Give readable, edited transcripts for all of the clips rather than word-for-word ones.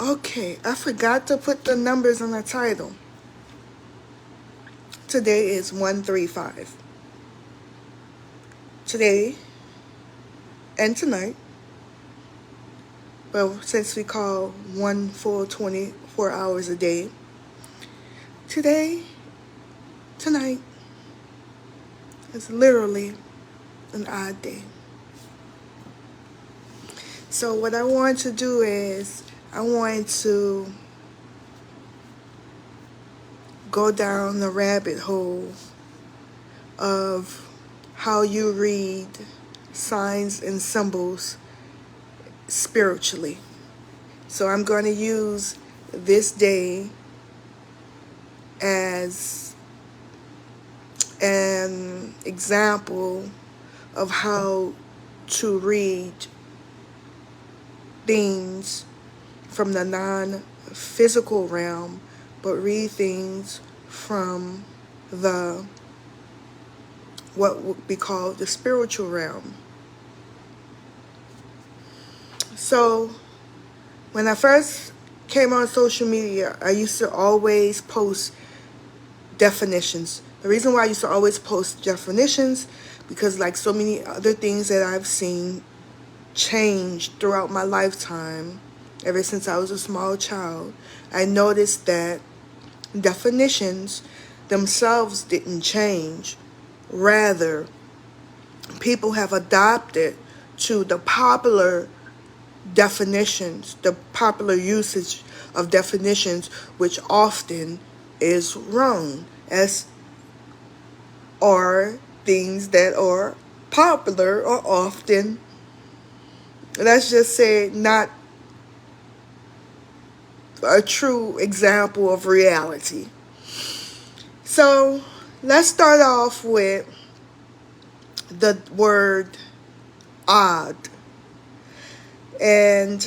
Okay, I forgot to put the numbers on the title. Today is 135. Today and tonight, well, since we call one full 24 hours a day, today, tonight, is literally an odd day. So what I want to do is, I want to go down the rabbit hole of how you read signs and symbols spiritually. So I'm going to use this day as an example of how to read things from the non-physical realm, but read things from the what would be called the spiritual realm. So when I first came on social media, I used to always post definitions. The reason why I used to always post definitions, because like so many other things that I've seen change throughout my lifetime, ever since I was a small child, I noticed that definitions themselves didn't change. Rather, people have adopted to the popular definitions, the popular usage of definitions, which often is wrong, as are things that are popular or often, let's just say, not a true example of reality. So let's start off with the word odd. And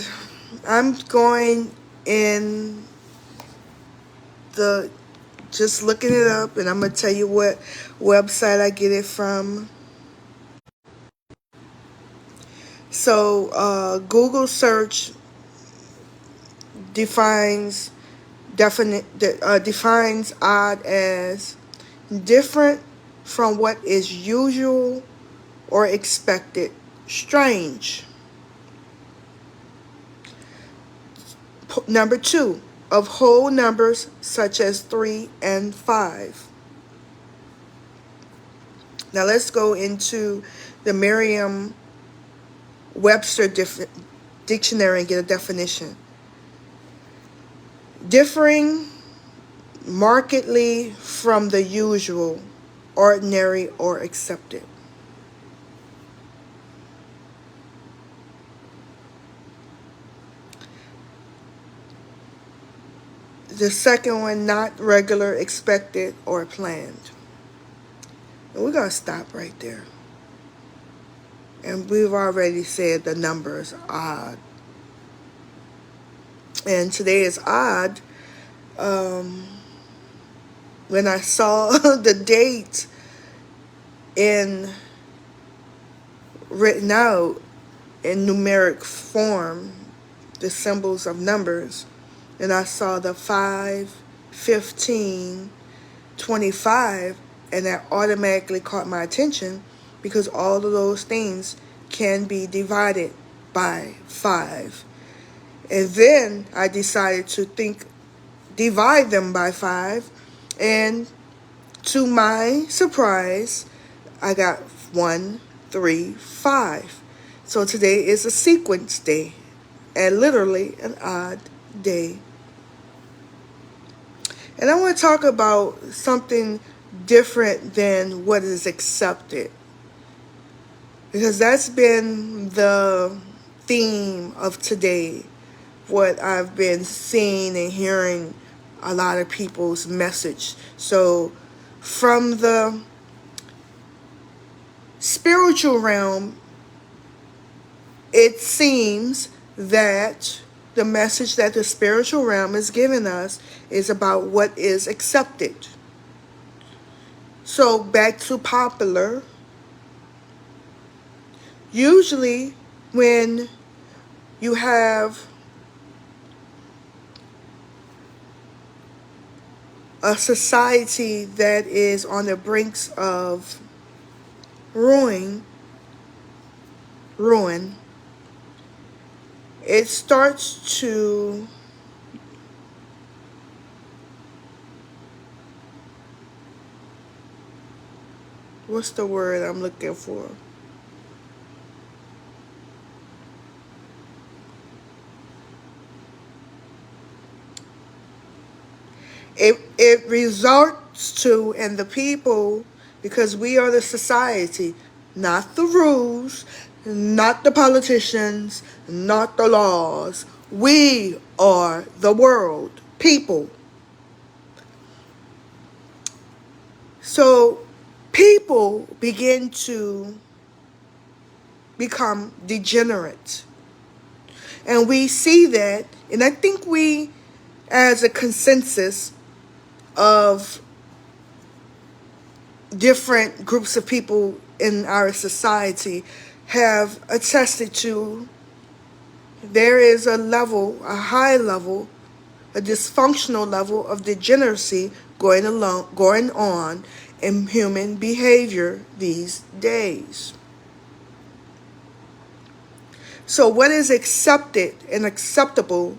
I'm going in the just looking it up, and I'm going to tell you what website I get it from. So Google search defines defines odd as different from what is usual or expected, strange. Number 2, of whole numbers such as 3 and 5. Now let's go into the Merriam-Webster dictionary and get a definition. Differing markedly from the usual, ordinary, or accepted. The second one, not regular, expected, or planned. And we're going to stop right there. And we've already said the number is odd. And today is odd. When I saw the date written out in numeric form, the symbols of numbers, and I saw the 5, 15, 25, and that automatically caught my attention, because all of those things can be divided by 5. And then I decided to divide them by 5, and to my surprise, I got 1, 3, 5. So today is a sequence day, and literally an odd day. And I want to talk about something different than what is accepted, because that's been the theme of today, what I've been seeing and hearing a lot of people's message. So from the spiritual realm, it seems that the message that the spiritual realm is giving us is about what is accepted. So back to popular. Usually when you have a society that is on the brinks of ruin, it starts to what's the word I'm looking for? It results to, and the people, because we are the society, not the rules, not the politicians, not the laws. We are the world, people. So people begin to become degenerate. And we see that, and I think we, as a consensus of different groups of people in our society, have attested to, there is a level, a high level, a dysfunctional level of degeneracy going on in human behavior these days. So what is accepted and acceptable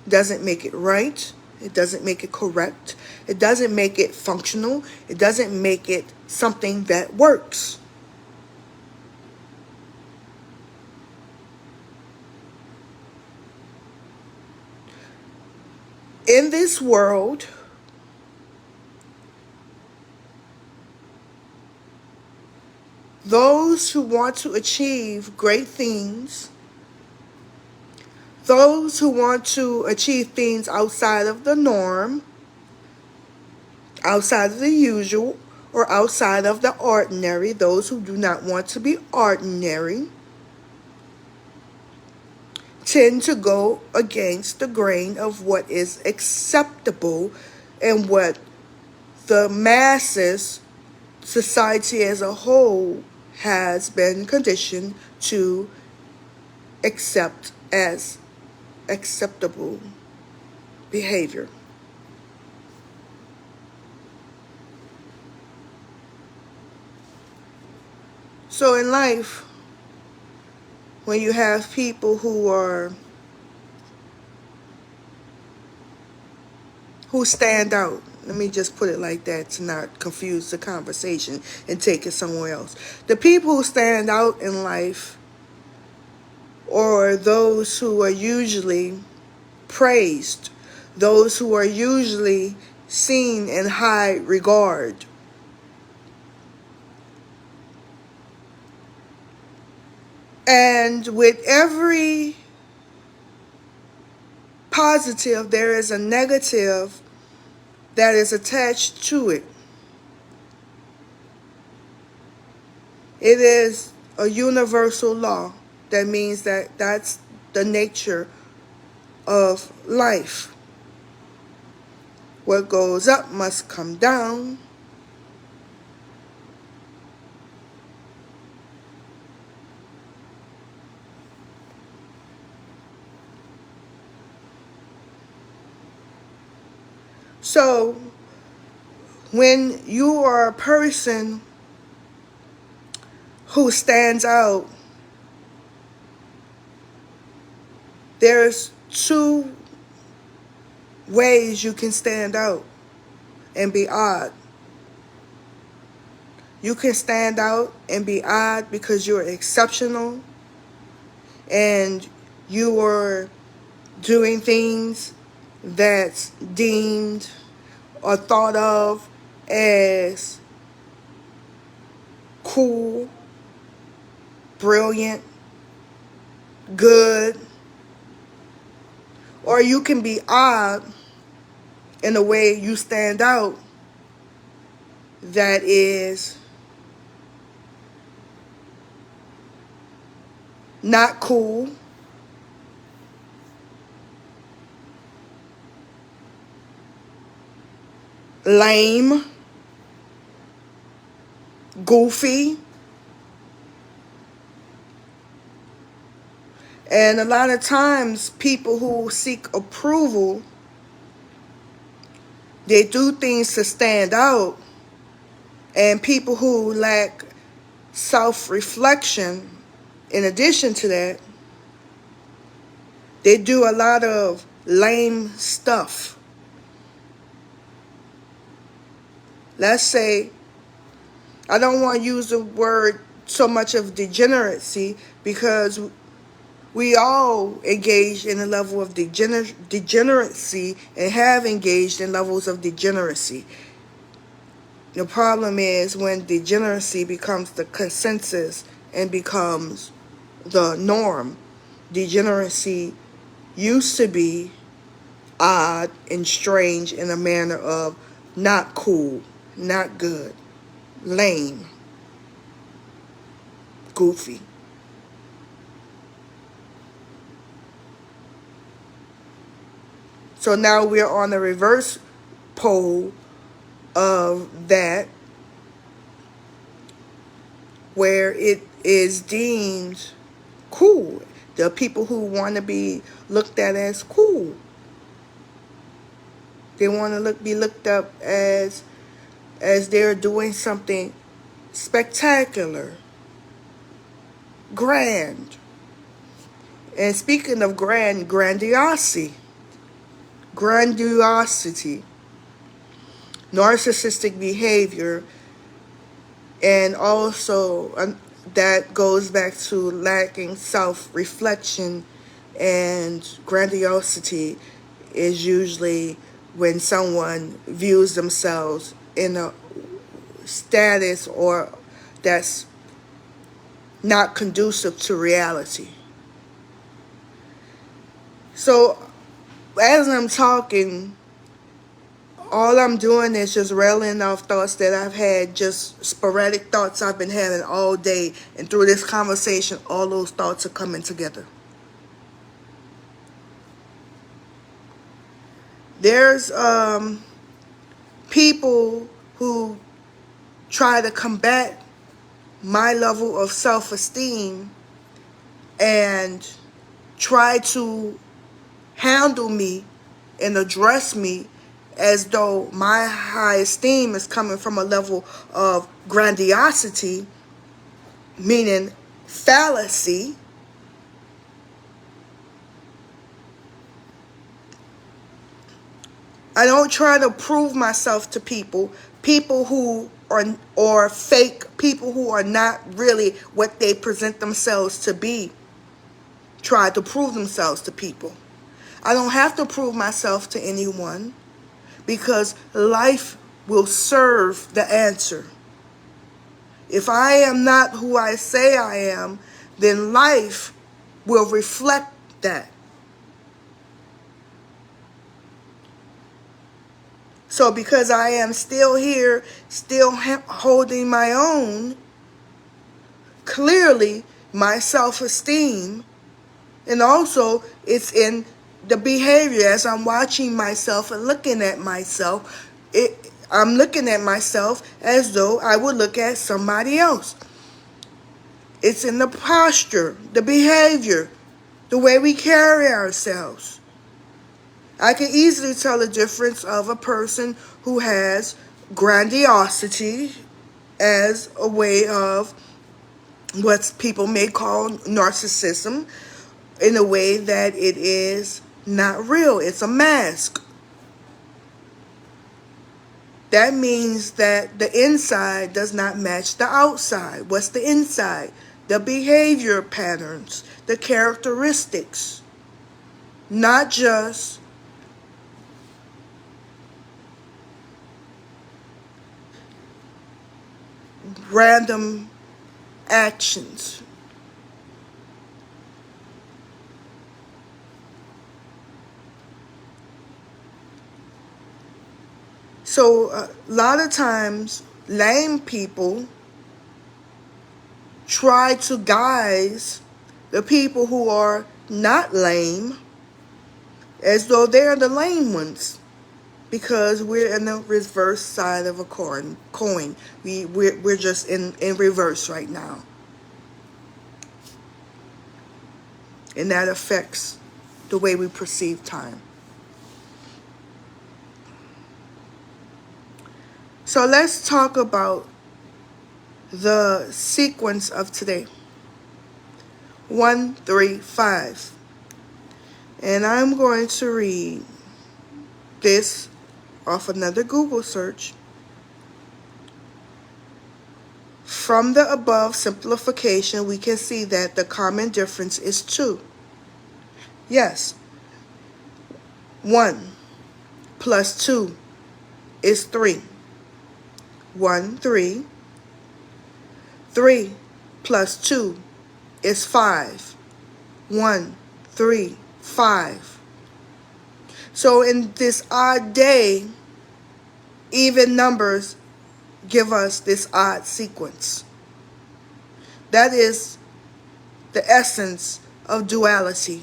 doesn't make it right. It doesn't make it correct. It doesn't make it functional. It doesn't make it something that works. In this world, those who want to achieve great things, those who want to achieve things outside of the norm, outside of the usual, or outside of the ordinary, those who do not want to be ordinary, tend to go against the grain of what is acceptable and what the masses, society as a whole, has been conditioned to accept as acceptable behavior. So in life, when you have people who stand out, let me just put it like that to not confuse the conversation and take it somewhere else. The people who stand out in life, or those who are usually praised, those who are usually seen in high regard, and with every positive, there is a negative that is attached to it. It is a universal law. That means that that's the nature of life. What goes up must come down. So, when you are a person who stands out, there's two ways you can stand out and be odd. You can stand out and be odd because you're exceptional and you are doing things that's deemed or thought of as cool, brilliant, good. Or you can be odd in a way you stand out that is not cool, lame, goofy. And a lot of times people who seek approval, They do things to stand out. And people who lack self-reflection, in addition to that, they do a lot of lame stuff. Let's say, I don't want to use the word so much of degeneracy, because we all engage in a level of degeneracy and have engaged in levels of degeneracy. The problem is when degeneracy becomes the consensus and becomes the norm. Degeneracy used to be odd and strange in a manner of not cool, not good, lame, goofy. So now we're on the reverse pole of that, where it is deemed cool. There are people who want to be looked at as cool. They want to be looked up as they're doing something spectacular, grand. And speaking of grandiosity, narcissistic behavior, and also that goes back to lacking self-reflection, and grandiosity is usually when someone views themselves in a status or that's not conducive to reality. So as I'm talking, all I'm doing is just railing off thoughts that I've had, just sporadic thoughts I've been having all day. And through this conversation, all those thoughts are coming together. There's people who try to combat my level of self-esteem and try to handle me and address me as though my high esteem is coming from a level of grandiosity, meaning fallacy. I don't try to prove myself to people who are fake, people who are not really what they present themselves to be. Try to prove themselves to people. I don't have to prove myself to anyone, because life will serve the answer. If I am not who I say I am, then life will reflect that. So because I am still here, still holding my own, clearly my self-esteem, and also it's in the behavior as I'm watching myself and looking at myself. I'm looking at myself as though I would look at somebody else. It's in the posture, the behavior, the way we carry ourselves. I can easily tell the difference of a person who has grandiosity as a way of what people may call narcissism, in a way that it is not real. It's a mask. That means that the inside does not match the outside. What's the inside? The behavior patterns, the characteristics, not just random actions. So a lot of times, lame people try to guise the people who are not lame as though they're the lame ones, because we're in the reverse side of a coin. We're just in reverse right now. And that affects the way we perceive time. So let's talk about the sequence of today. 1, 3, 5. And I'm going to read this off another Google search. From the above simplification, we can see that the common difference is 2. Yes, 1 plus 2 is 3. 1, 3. 3 plus 2 is 5. 1, 3, 5. So in this odd day, even numbers give us this odd sequence. That is the essence of duality.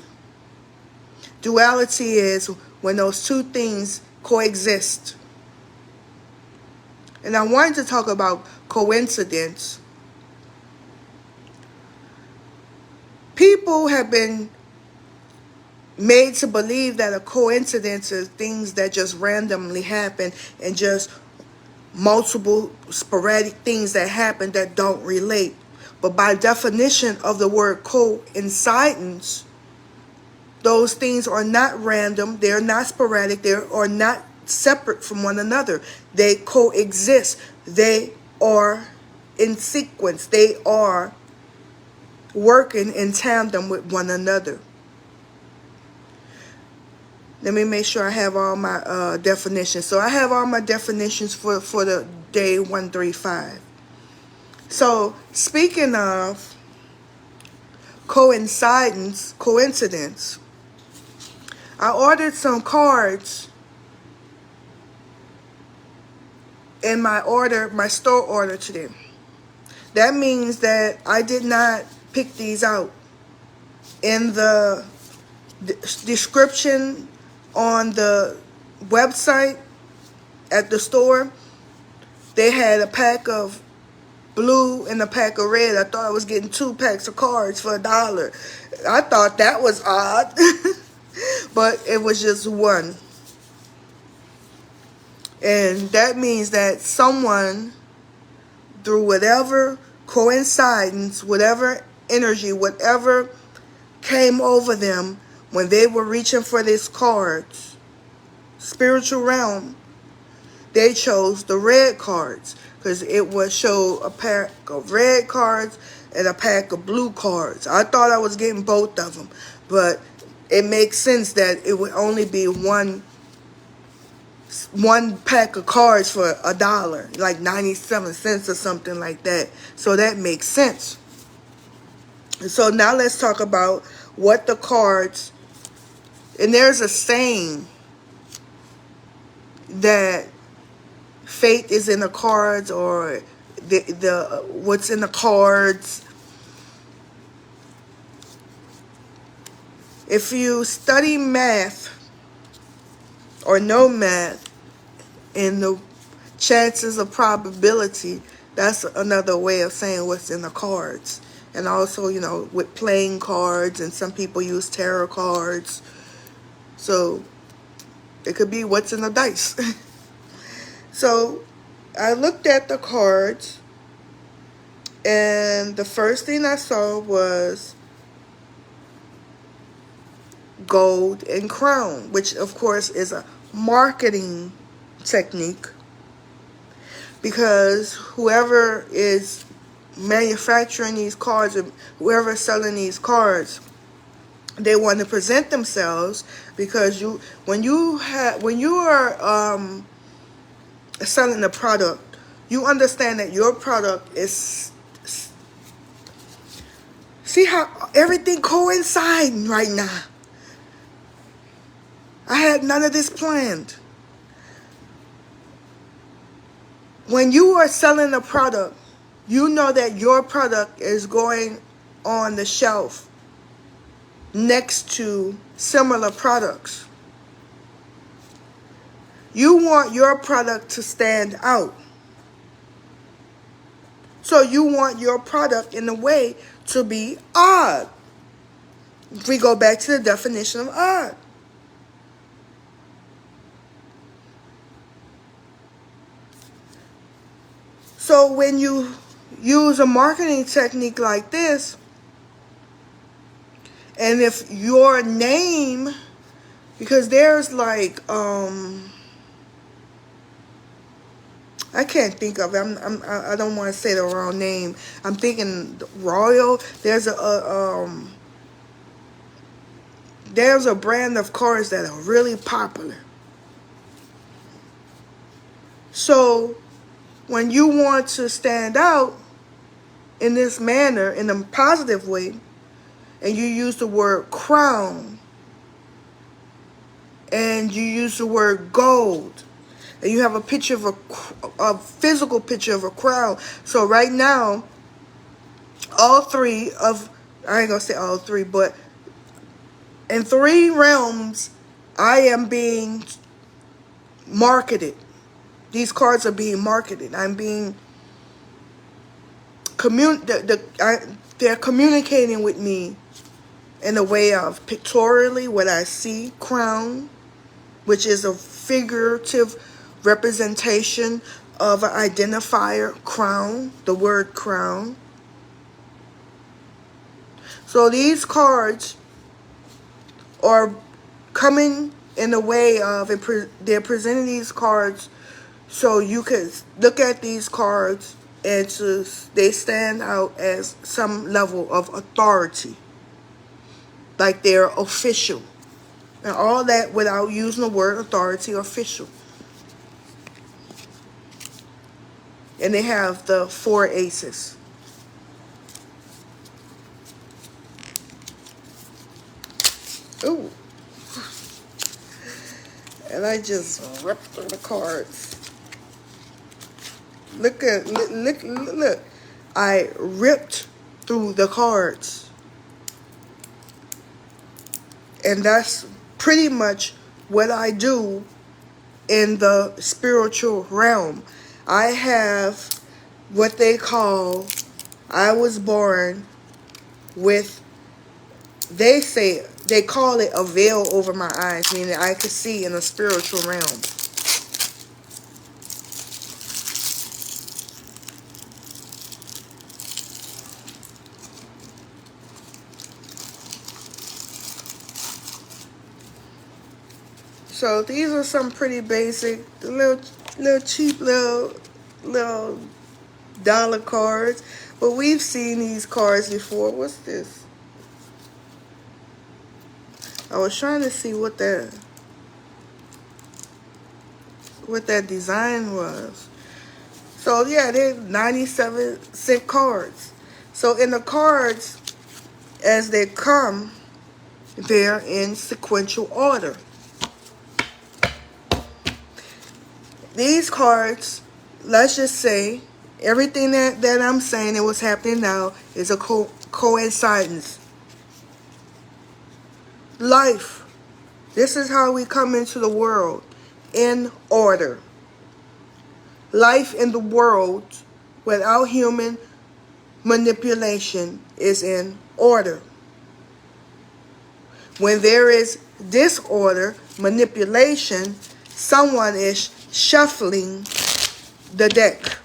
Duality is when those two things coexist. And I wanted to talk about coincidence. People have been made to believe that a coincidence is things that just randomly happen and just multiple sporadic things that happen that don't relate. But by definition of the word coincidence, those things are not random, they're not sporadic, they are not separate from one another. They coexist. They are in sequence. They are working in tandem with one another. Let me make sure I have all my definitions. So I have all my definitions for the day 135. So speaking of coincidence, I ordered some cards in my store order today. That means that I did not pick these out. In the description on the website at the store, they had a pack of blue and a pack of red. I thought I was getting 2 packs of cards for $1. I thought that was odd. But it was just one. And that means that someone, through whatever coincidence, whatever energy, whatever came over them when they were reaching for these cards, spiritual realm, they chose the red cards because it would show a pack of red cards and a pack of blue cards. I thought I was getting both of them, but it makes sense that it would only be one pack of cards for $1, like 97 cents or something like that. So that makes sense. So now let's talk about what the cards, and there's a saying that fate is in the cards, or the what's in the cards. If you study math or know math and the chances of probability, that's another way of saying what's in the cards. And also, you know, with playing cards, and some people use tarot cards. So it could be what's in the dice. So I looked at the cards, and the first thing I saw was gold and crown, which of course is a marketing technique, because whoever is manufacturing these cards, or whoever is selling these cards, they want to present themselves, because when you are selling a product, you understand that your product is, see how everything coinciding right now. I had none of this planned. When you are selling a product, you know that your product is going on the shelf next to similar products. You want your product to stand out. So you want your product in a way to be odd. If we go back to the definition of odd. So when you use a marketing technique like this, and if your name, because there's like I can't think of it. I don't want to say the wrong name. I'm thinking Royal. There's a brand of cars that are really popular. So when you want to stand out in this manner, in a positive way, and you use the word crown, and you use the word gold, and you have a picture of a physical picture of a crown. So right now, all three of, I ain't gonna say all three, but in 3 realms, I am being marketed. These cards are being marketed. I'm being they're communicating with me in a way of pictorially what I see, crown, which is a figurative representation of an identifier, crown, the word crown. So these cards are coming in a way of, they're presenting these cards so you could look at these cards and they stand out as some level of authority, like they're official. And all that without using the word authority or official. And they have the 4 aces. Ooh. And I just ripped through the cards. Look. I ripped through the cards. And that's pretty much what I do in the spiritual realm. I have what they call, I was born with, they call it a veil over my eyes, meaning I could see in the spiritual realm. So these are some pretty basic, little cheap little dollar cards, but we've seen these cards before. What's this? I was trying to see what that design was. So yeah, they're 97-cent cards. So in the cards, as they come, they're in sequential order. These cards, let's just say, everything that I'm saying that was happening now is a coincidence. Life. This is how we come into the world. In order. Life in the world without human manipulation is in order. When there is disorder, manipulation, someone is shuffling the deck.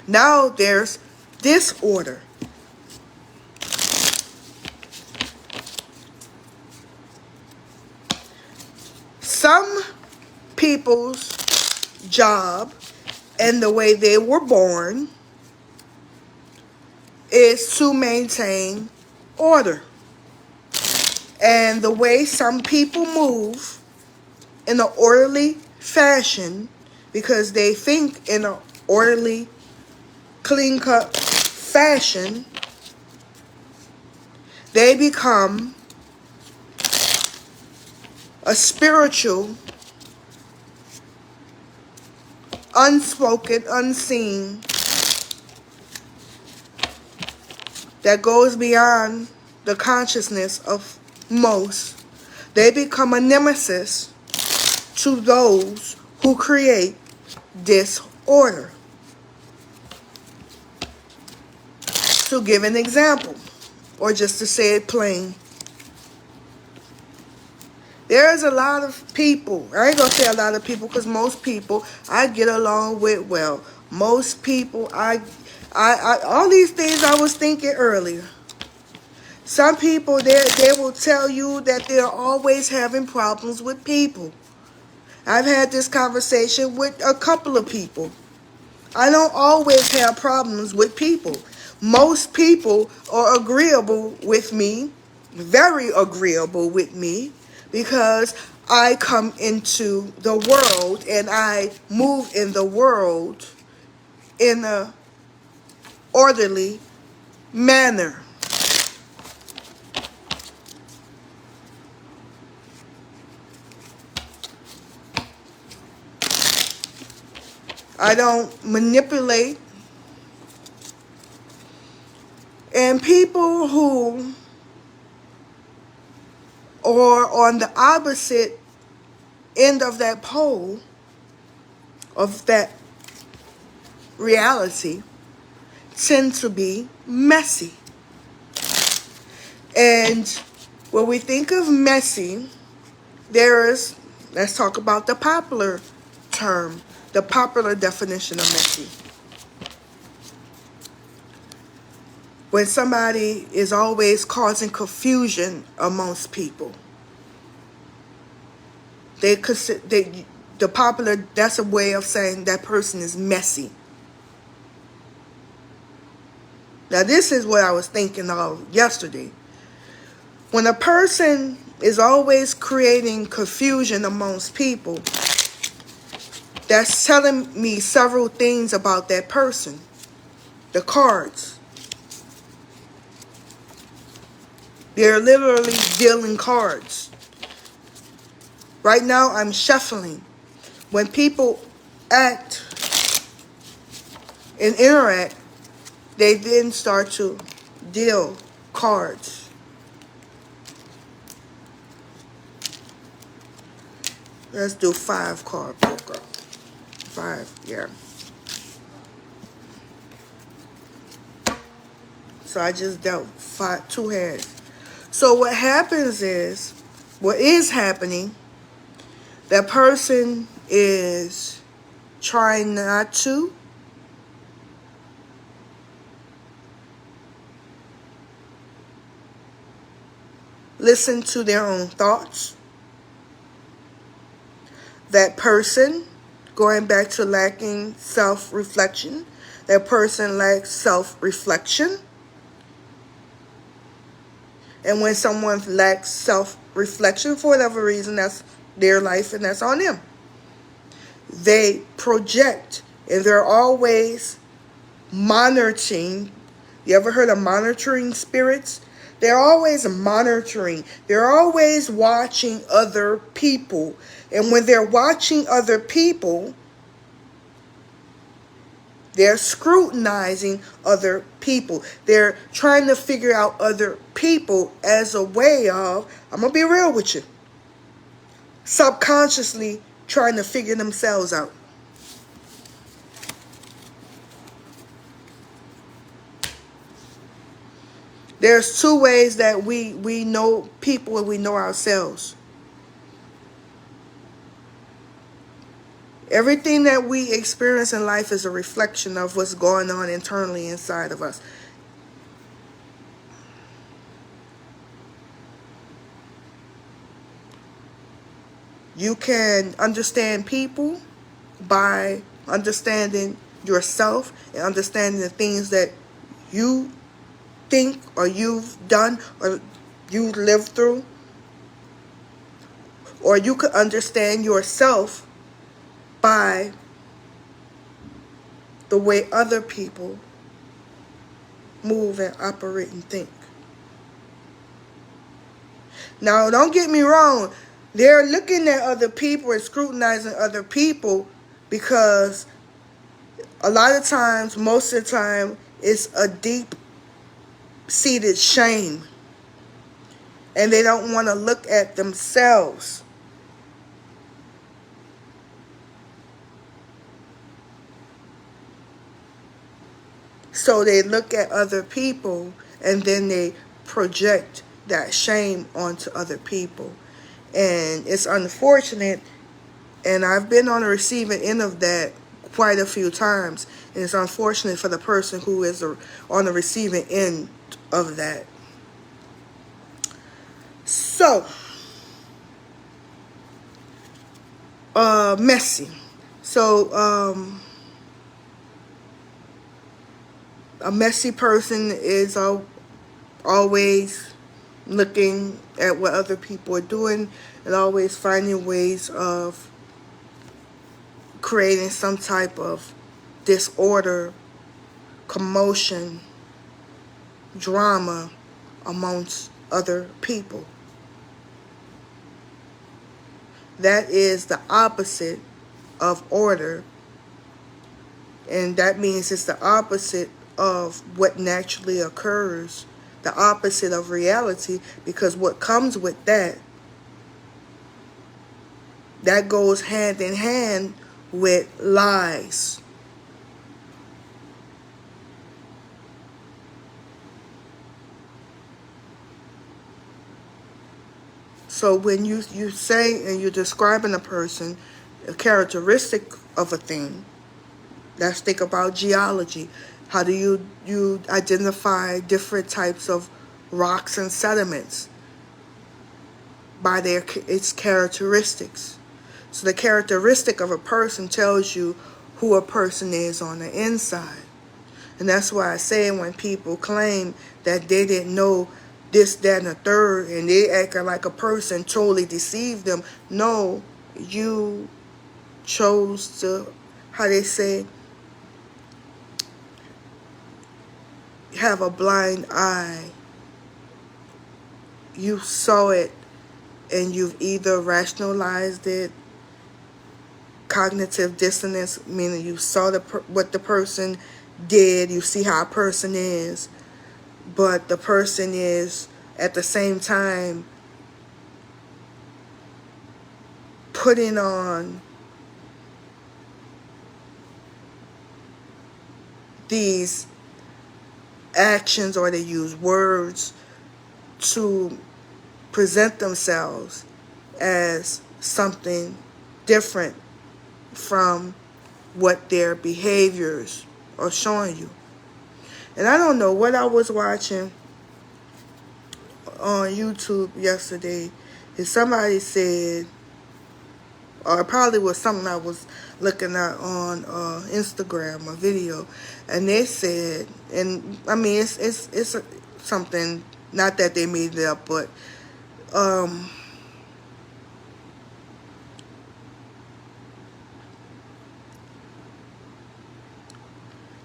Now there's disorder. Some people's job and the way they were born is to maintain order. And the way some people move in an orderly fashion, because they think in an orderly, clean-cut fashion, they become a spiritual, unspoken, unseen, that goes beyond the consciousness of most. They become a nemesis to those who create disorder. To give an example, or just to say it plain, There's a lot of people. I ain't gonna say a lot of people because most people I get along with well. Most people I all these things I was thinking earlier. Some people they will tell you that they're always having problems with people. I've had this conversation with a couple of people. I don't always have problems with people. Most people are agreeable with me, very agreeable with me, because I come into the world and I move in the world in a orderly manner. I don't manipulate. And people who are on the opposite end of that pole, of that reality, tend to be messy. And when we think of messy, let's talk about the popular term, the popular definition of messy. When somebody is always causing confusion amongst people, the popular, that's a way of saying that person is messy. Now this is what I was thinking of yesterday. When a person is always creating confusion amongst people, that's telling me several things about that person. The cards. They're literally dealing cards. Right now I'm shuffling. When people act and interact, they then start to deal cards. Let's do 5 card poker. 5, yeah. So I just dealt 2 hands. So what is happening, that person is trying not to listen to their own thoughts. That person, going back to lacking self-reflection, that person lacks self-reflection. And when someone lacks self-reflection, for whatever reason, that's their life and that's on them. They project, and they're always monitoring. You ever heard of monitoring spirits? They're always monitoring. They're always watching other people. And when they're watching other people, they're scrutinizing other people. They're trying to figure out other people as a way of, I'm going to be real with you, subconsciously trying to figure themselves out. There's 2 ways that we know people and we know ourselves. Everything that we experience in life is a reflection of what's going on internally inside of us. You can understand people by understanding yourself and understanding the things that you think or you've done or you lived through. Or you could understand yourself by the way other people move and operate and think. Now, don't get me wrong. They're looking at other people and scrutinizing other people because a lot of times, most of the time, it's a deep-seated shame. And they don't want to look at themselves. So they look at other people and then they project that shame onto other people. And it's unfortunate, and I've been on the receiving end of that quite a few times, and it's unfortunate for the person who is on the receiving end of that. So, messy. So, a messy person is always looking at what other people are doing and always finding ways of creating some type of disorder, commotion, drama amongst other people. That is the opposite of order, and that means it's the opposite of what naturally occurs, the opposite of reality, because what comes with that goes hand in hand with lies. So when you say and you're describing a person, a characteristic of a thing, let's think about geology. How do you identify different types of rocks and sediments? By its characteristics. So the characteristic of a person tells you who a person is on the inside. And that's why I say when people claim that they didn't know this, that, and the third, and they acting like a person totally deceived them. No, you chose to, how they say, have a blind eye. You saw it and you've either rationalized it, cognitive dissonance, meaning you saw what the person did, you see how a person is, but the person is at the same time putting on these actions, or they use words to present themselves as something different from what their behaviors are showing you. And I don't know what I was watching on YouTube yesterday, and somebody said, or it probably was something I was looking at on Instagram, a video, and they said, and I mean it's something, not that they made it up, but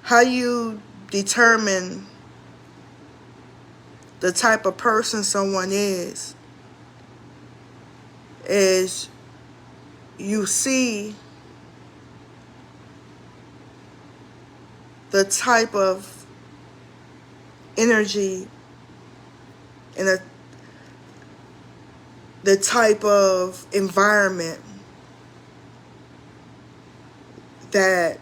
how you determine the type of person someone is you see the type of energy and the type of environment that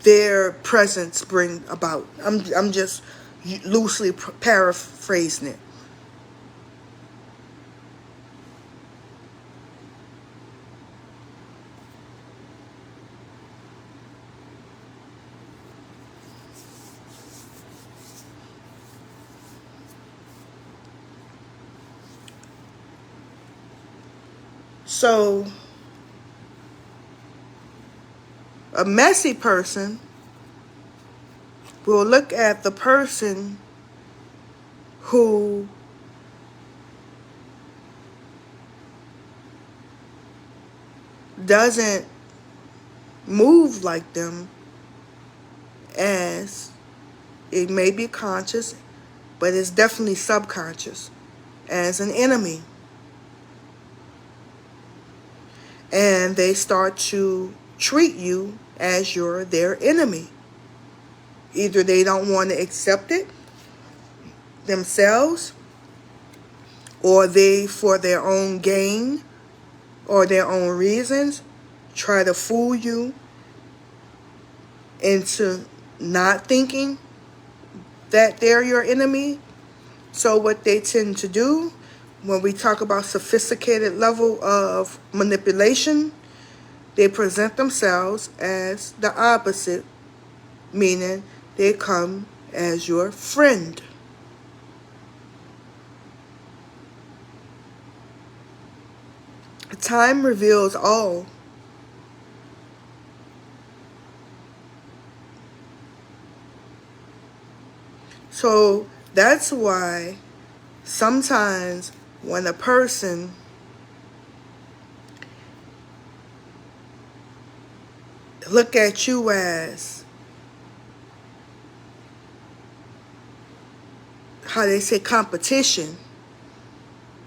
their presence bring about. I'm just loosely paraphrasing it. So, a messy person will look at the person who doesn't move like them as, it may be conscious, but it's definitely subconscious, as an enemy. And they start to treat you as you're their enemy. Either they don't want to accept it themselves, or they, for their own gain or their own reasons, try to fool you into not thinking that they're your enemy, So what they tend to do when we talk about sophisticated level of manipulation, they present themselves as the opposite, meaning they come as your friend. Time reveals all. So that's why sometimes when a person look at you as, how they say, competition,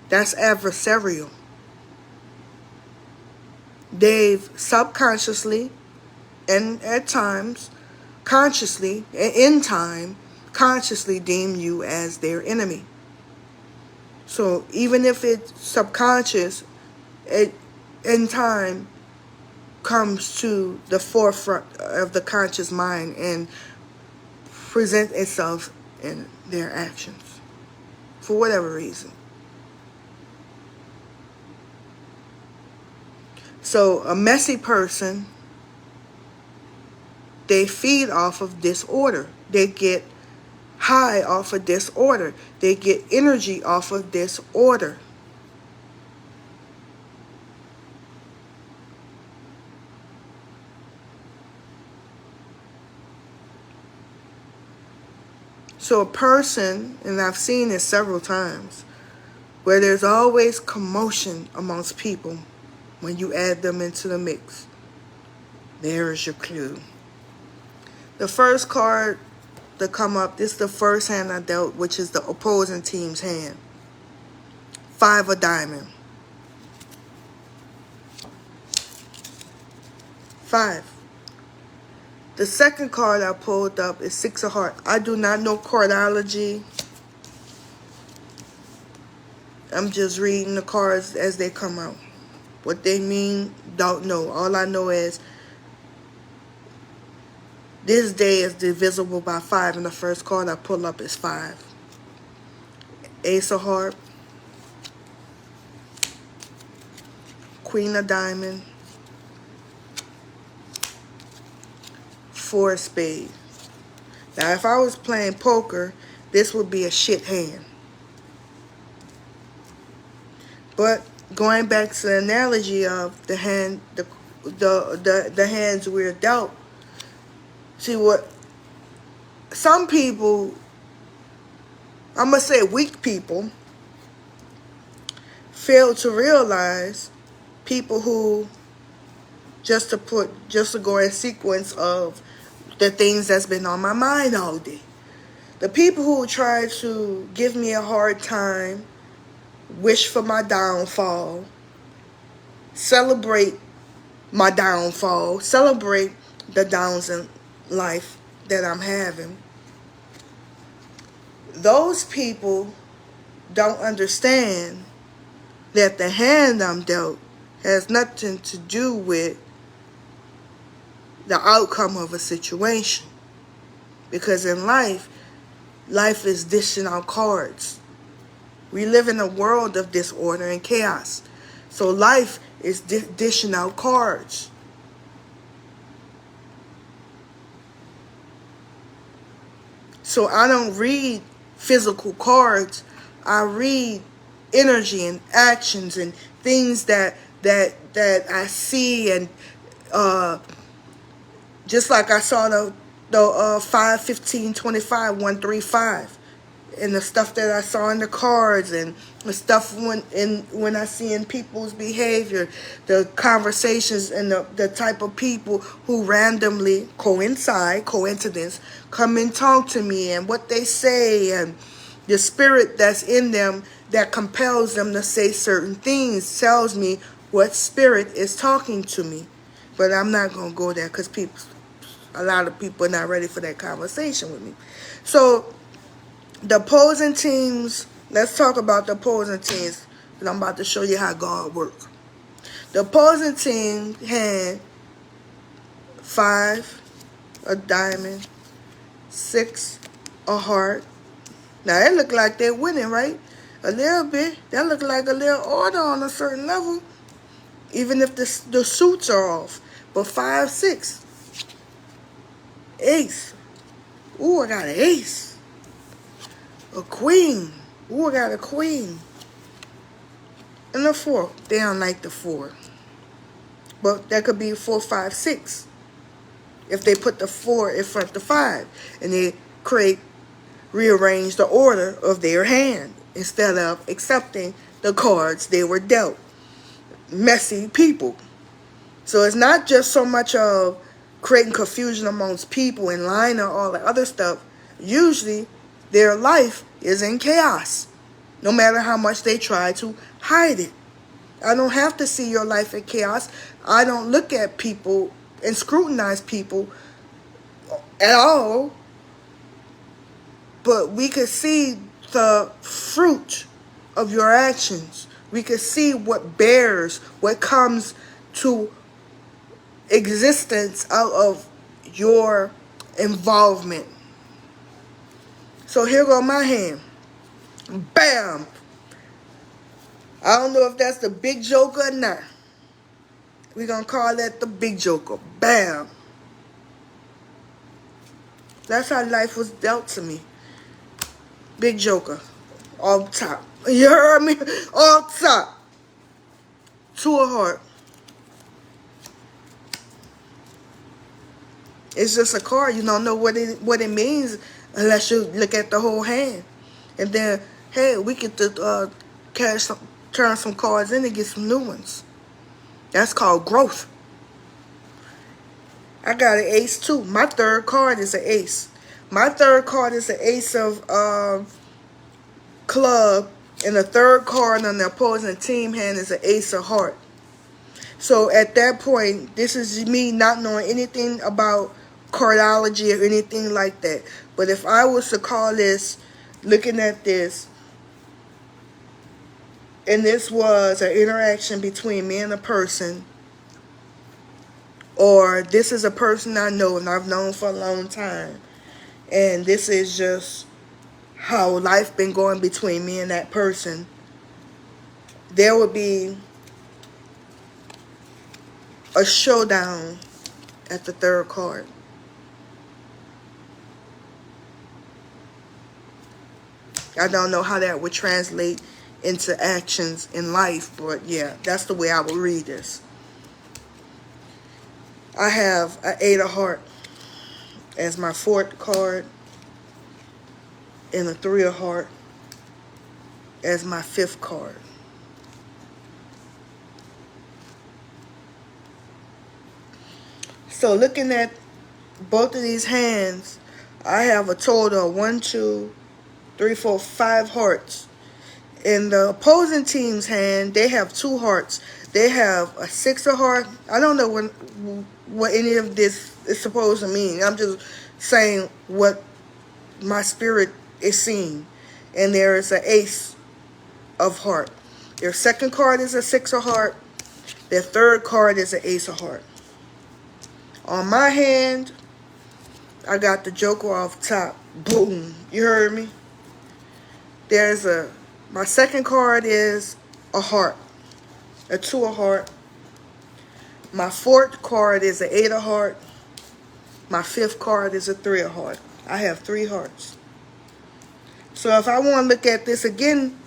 that's adversarial. They've subconsciously and at times consciously, in time, consciously deem you as their enemy. So even if it's subconscious, it in time comes to the forefront of the conscious mind and presents itself in their actions for whatever reason. So a messy person, they feed off of disorder. They get high off of disorder. They get energy off of disorder. So a person, and I've seen this several times, where there's always commotion amongst people when you add them into the mix. There is your clue. The first card to come up, this is the first hand I dealt, which is the opposing team's hand. 5 of diamond. 5. The second card I pulled up is 6 of heart. I do not know cardology. I'm just reading the cards as they come out. What they mean, don't know. All I know is this day is divisible by 5, and the first card I pull up is 5. Ace of heart. Queen of diamond. 4 of spades. Now, if I was playing poker, this would be a shit hand. But going back to the analogy of the hand, the hands we're dealt. See what some people, I'm gonna say weak people, fail to realize. People who just to go in sequence of the things that's been on my mind all day. The people who try to give me a hard time, wish for my downfall, celebrate my downfall, celebrate the downs in life that I'm having. Those people don't understand that the hand I'm dealt has nothing to do with the outcome of a situation. Because in life is dishing out cards. We live in a world of disorder and chaos. So life is dishing out cards. So I don't read physical cards. I read energy and actions and things that I see, and just like I saw the 5, 15, 25, 135, and the stuff that I saw in the cards, and the stuff when I see in people's behavior, the conversations, and the type of people who randomly coincidence, come and talk to me, and what they say, and the spirit that's in them that compels them to say certain things tells me what spirit is talking to me. But I'm not going to go there because a lot of people are not ready for that conversation with me. So the opposing teams, let's talk about the opposing teams, and I'm about to show you how God works. The opposing team had 5 of diamond, 6 of heart, Now, it look like they're winning, right? A little bit. That look like a little order on a certain level. Even if the suits are off. But 5, 6. Ace. Ooh, I got an ace. A queen. Ooh, I got a queen. And a 4. They don't like the 4. But that could be 4, 5, 6. If they put the 4 in front of the 5. And they rearrange the order of their hand. Instead of accepting the cards they were dealt. Messy people. So it's not just so much of creating confusion amongst people and lying and all that other stuff. Usually, their life is in chaos. No matter how much they try to hide it. I don't have to see your life in chaos. I don't look at people and scrutinize people at all. But we could see the fruit of your actions. We could see what bears, what comes to existence out of your involvement. So here go my hand. Bam! I don't know if that's the big joker or not. We're going to call that the big joker. Bam! That's how life was dealt to me. Big joker. Off top. You heard me? Off top. 2 of heart. It's just a card. You don't know what it means unless you look at the whole hand. And then, hey, we get to turn some cards in and get some new ones. That's called growth. I got an ace too. My third card is an ace. My third card is an ace of club. And the third card on the opposing team hand is an ace of heart. So at that point, this is me not knowing anything about cardology or anything like that. But if I was to call this, looking at this, and this was an interaction between me and a person, or this is a person I know and I've known for a long time, and this is just how life been going between me and that person, there would be a showdown at the third card. I don't know how that would translate into actions in life, but yeah, that's the way I would read this. I have an 8 of heart as my 4th card and a 3 of heart as my 5th card. So looking at both of these hands, I have a total of 1, 2, 3, 4, 5 hearts. In the opposing team's hand, they have 2 hearts. They have a 6 of heart. I don't know what any of this is supposed to mean. I'm just saying what my spirit is seeing. And there is an ace of heart. Their second card is a 6 of heart. Their third card is an ace of heart. On my hand, I got the joker off top. Boom. You heard me? My second card is a heart. A 2 of heart. My 4th card is an 8 of heart. My 5th card is a 3 of heart. I have 3 hearts. So if I want to look at this again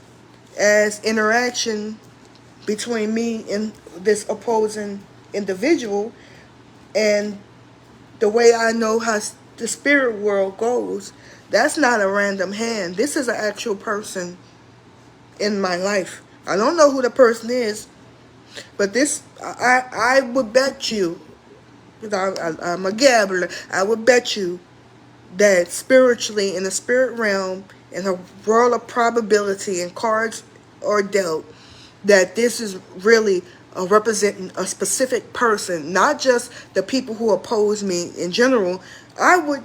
as interaction between me and this opposing individual, and the way I know how the spirit world goes, that's not a random hand. This is an actual person in my life. I don't know who the person is, but this, I would bet you, because I'm a gambler, I would bet you that spiritually, in the spirit realm, in a world of probability and cards are dealt, that this is really representing a specific person, not just the people who oppose me in general. I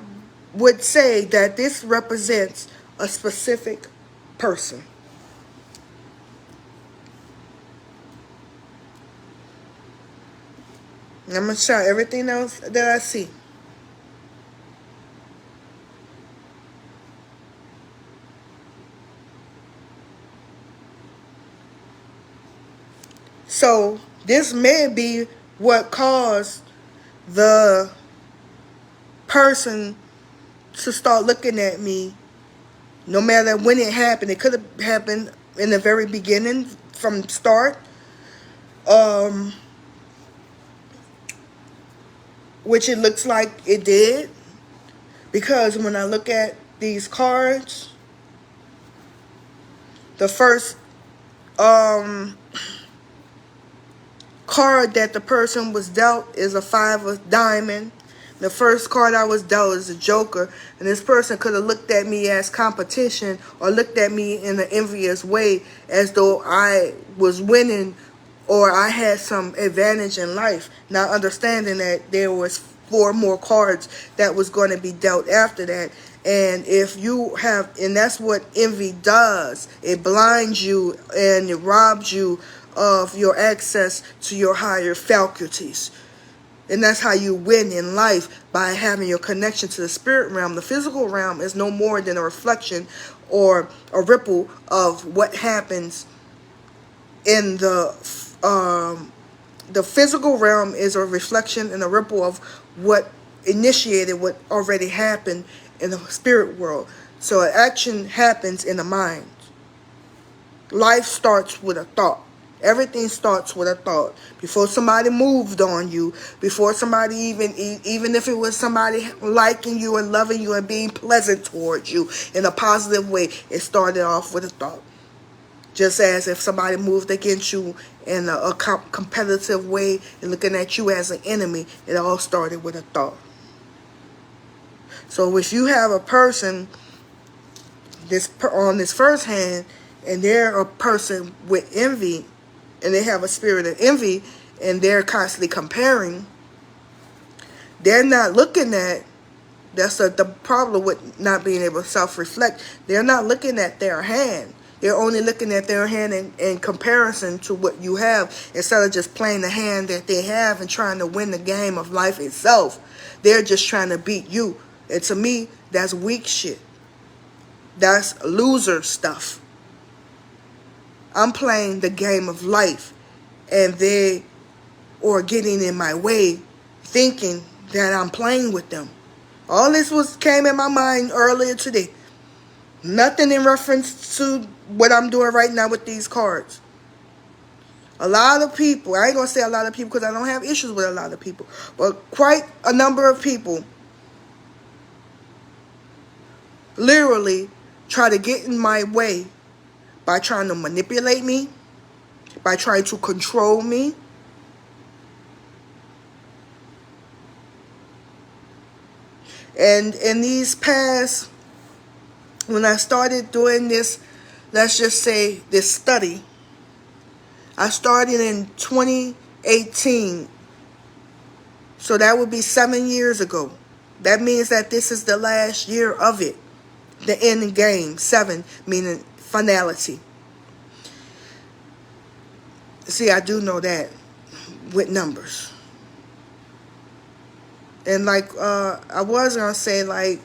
would say that this represents a specific person. I'm going to show everything else that I see. So this may be what caused the person to start looking at me. No matter when it happened, it could have happened in the very beginning, from start, which it looks like it did, because when I look at these cards, the first card that the person was dealt is a 5 of diamond. The first card I was dealt is a joker, and this person could have looked at me as competition, or looked at me in an envious way, as though I was winning or I had some advantage in life, not understanding that there was 4 more cards that was going to be dealt after that. And if you have, and that's what envy does, it blinds you and it robs you of your access to your higher faculties. And that's how you win in life, by having your connection to the spirit realm. The physical realm is no more than a reflection or a ripple of what happens in the physical realm is a reflection and a ripple of what initiated what already happened in the spirit world. So action happens in the mind. Life starts with a thought. Everything starts with a thought. Before somebody moved on you, before somebody even if it was somebody liking you and loving you and being pleasant towards you in a positive way, it started off with a thought. Just as if somebody moved against you in a competitive way and looking at you as an enemy, it all started with a thought. So if you have a person on this first hand, and they're a person with envy, and they have a spirit of envy, and they're constantly comparing, they're not looking at, that's the problem with not being able to self-reflect. They're not looking at their hand. They're only looking at their hand in comparison to what you have, instead of just playing the hand that they have and trying to win the game of life itself. They're just trying to beat you. And to me, that's weak shit. That's loser stuff. I'm playing the game of life, and they are getting in my way, thinking that I'm playing with them. All this came in my mind earlier today. Nothing in reference to what I'm doing right now with these cards. A lot of people, I ain't going to say a lot of people because I don't have issues with a lot of people, but quite a number of people literally try to get in my way by trying to manipulate me, by trying to control me. And in these past, when I started doing this, let's just say this study, I started in 2018. So that would be 7 years ago. That means that this is the last year of it. The end game, 7, meaning finality. See, I do know that with numbers. And like I was going to say, like,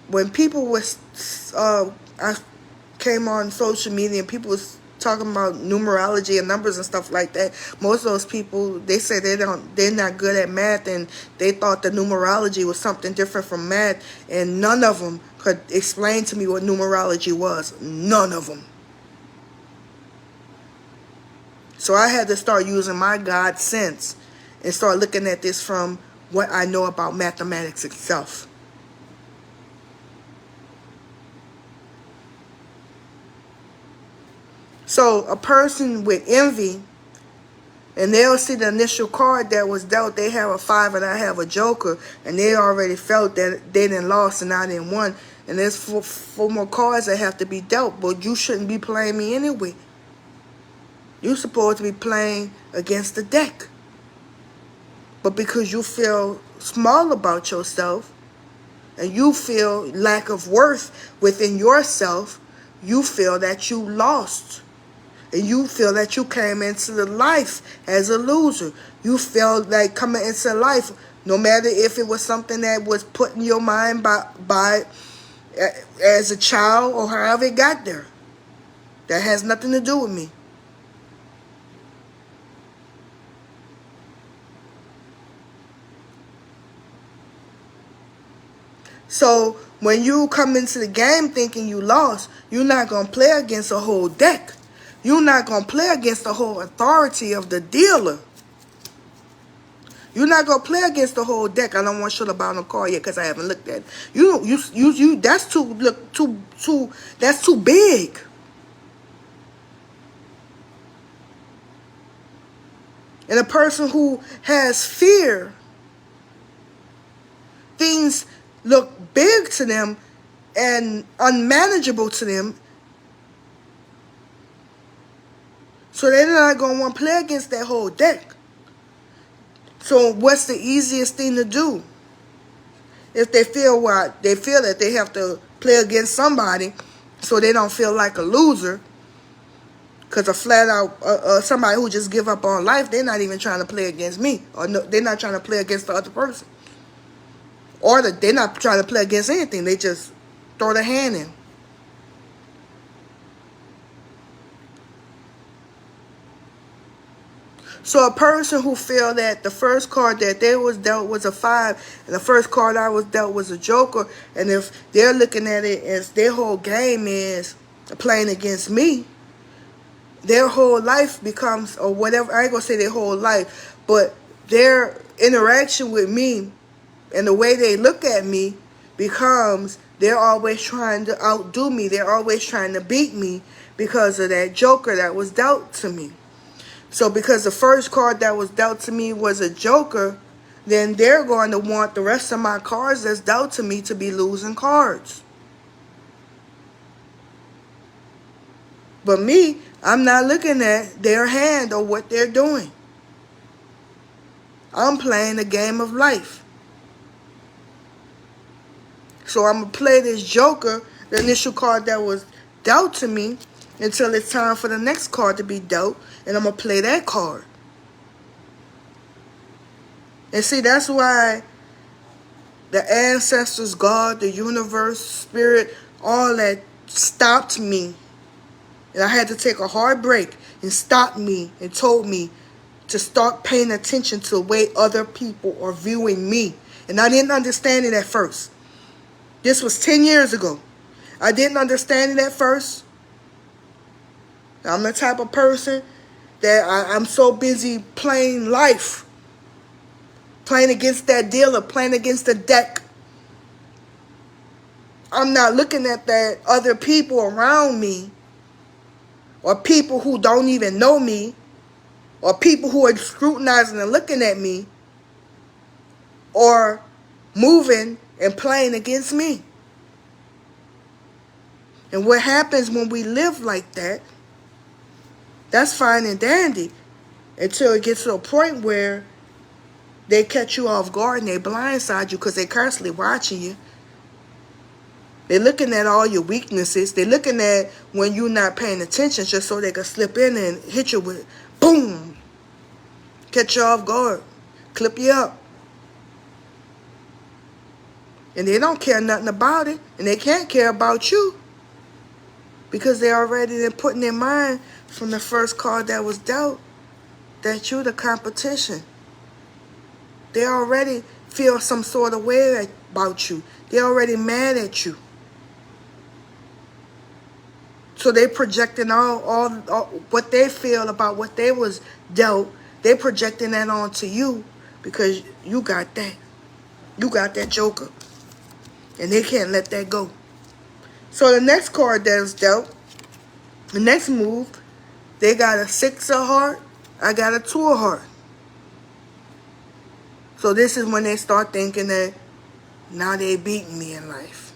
when people was, I came on social media and people was talking about numerology and numbers and stuff like that, most of those people, they say they're not good at math, and they thought the numerology was something different from math, and none of them could explain to me what numerology was. None of them. So I had to start using my God sense and start looking at this from what I know about mathematics itself. So a person with envy, and they'll see the initial card that was dealt, they have a 5 and I have a joker, and they already felt that they didn't lost and I didn't won, and there's four more cards that have to be dealt, but you shouldn't be playing me anyway. You're supposed to be playing against the deck. But because you feel small about yourself, and you feel lack of worth within yourself, you feel that you lost. And you feel that you came into the life as a loser. You feel like coming into life, no matter if it was something that was put in your mind by as a child or however it got there. That has nothing to do with me. So when you come into the game thinking you lost, you're not going to play against a whole deck. You're not going to play against the whole authority of the dealer. You're not going to play against the whole deck. I don't want to show about no card yet because I haven't looked at it. You, that's that's too big. And a person who has fear, things look big to them and unmanageable to them. So they're not going to want to play against that whole deck. So what's the easiest thing to do? If they feel that they have to play against somebody so they don't feel like a loser. Because a flat out, somebody who just give up on life, they're not even trying to play against me. Or no, they're not trying to play against the other person. Or they're not trying to play against anything. They just throw their hand in. So a person who feel that the first card that they was dealt was a 5, and the first card I was dealt was a joker, and if they're looking at it as their whole game is playing against me, their whole life becomes, or whatever, I ain't gonna say their whole life, but their interaction with me and the way they look at me becomes they're always trying to outdo me. They're always trying to beat me because of that joker that was dealt to me. So because the first card that was dealt to me was a joker, then they're going to want the rest of my cards that's dealt to me to be losing cards. But me, I'm not looking at their hand or what they're doing. I'm playing the game of life. So I'm going to play this joker, the initial card that was dealt to me, until it's time for the next card to be dealt, and I'm going to play that card. And see, that's why the ancestors, God, the universe, spirit, all that stopped me. And I had to take a hard break and stop me and told me to start paying attention to the way other people are viewing me. And I didn't understand it at first. This was 10 years ago. I didn't understand it at first. I'm the type of person that I'm so busy playing life. Playing against that dealer, playing against the deck. I'm not looking at that other people around me, or people who don't even know me, or people who are scrutinizing and looking at me, or moving and playing against me. And what happens when we live like that, that's fine and dandy until it gets to a point where they catch you off guard and they blindside you because they're constantly watching you. They're looking at all your weaknesses. They're looking at when you're not paying attention just so they can slip in and hit you with, boom, catch you off guard, clip you up. And they don't care nothing about it, and they can't care about you because they already put in their mind from the first card that was dealt that you're the competition. They already feel some sort of way about you. They're already mad at you. So they projecting all what they feel about what they was dealt. They projecting that onto you because you got that. You got that joker. And they can't let that go. So the next card that is dealt, the next move, they got a 6 of heart. I got a 2 of heart. So this is when they start thinking that now they beating me in life.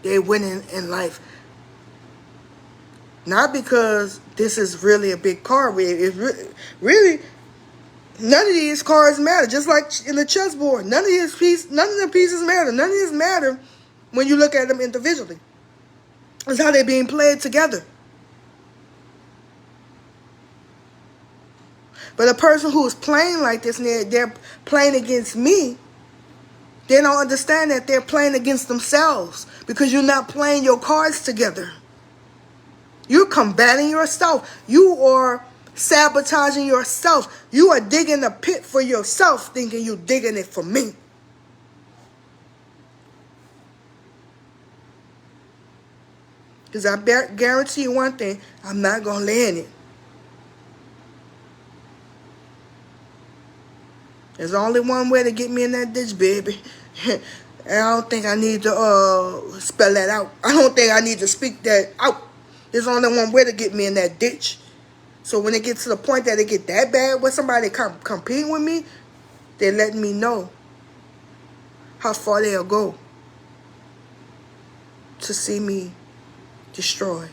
They winning in life. Not because this is really a big card. It's really, none of these cards matter. Just like in the chessboard, none of the pieces matter. None of these matter when you look at them individually. It's how they're being played together. But a person who is playing like this, and they're playing against me, they don't understand that they're playing against themselves because you're not playing your cards together. You're combating yourself. You are sabotaging yourself. You are digging a pit for yourself thinking you're digging it for me. Because I guarantee you one thing, I'm not going to land it. There's only one way to get me in that ditch, baby. And I don't think I need to spell that out. I don't think I need to speak that out. There's only one way to get me in that ditch. So when it gets to the point that it get that bad with somebody competing with me, they're letting me know how far they'll go to see me destroyed.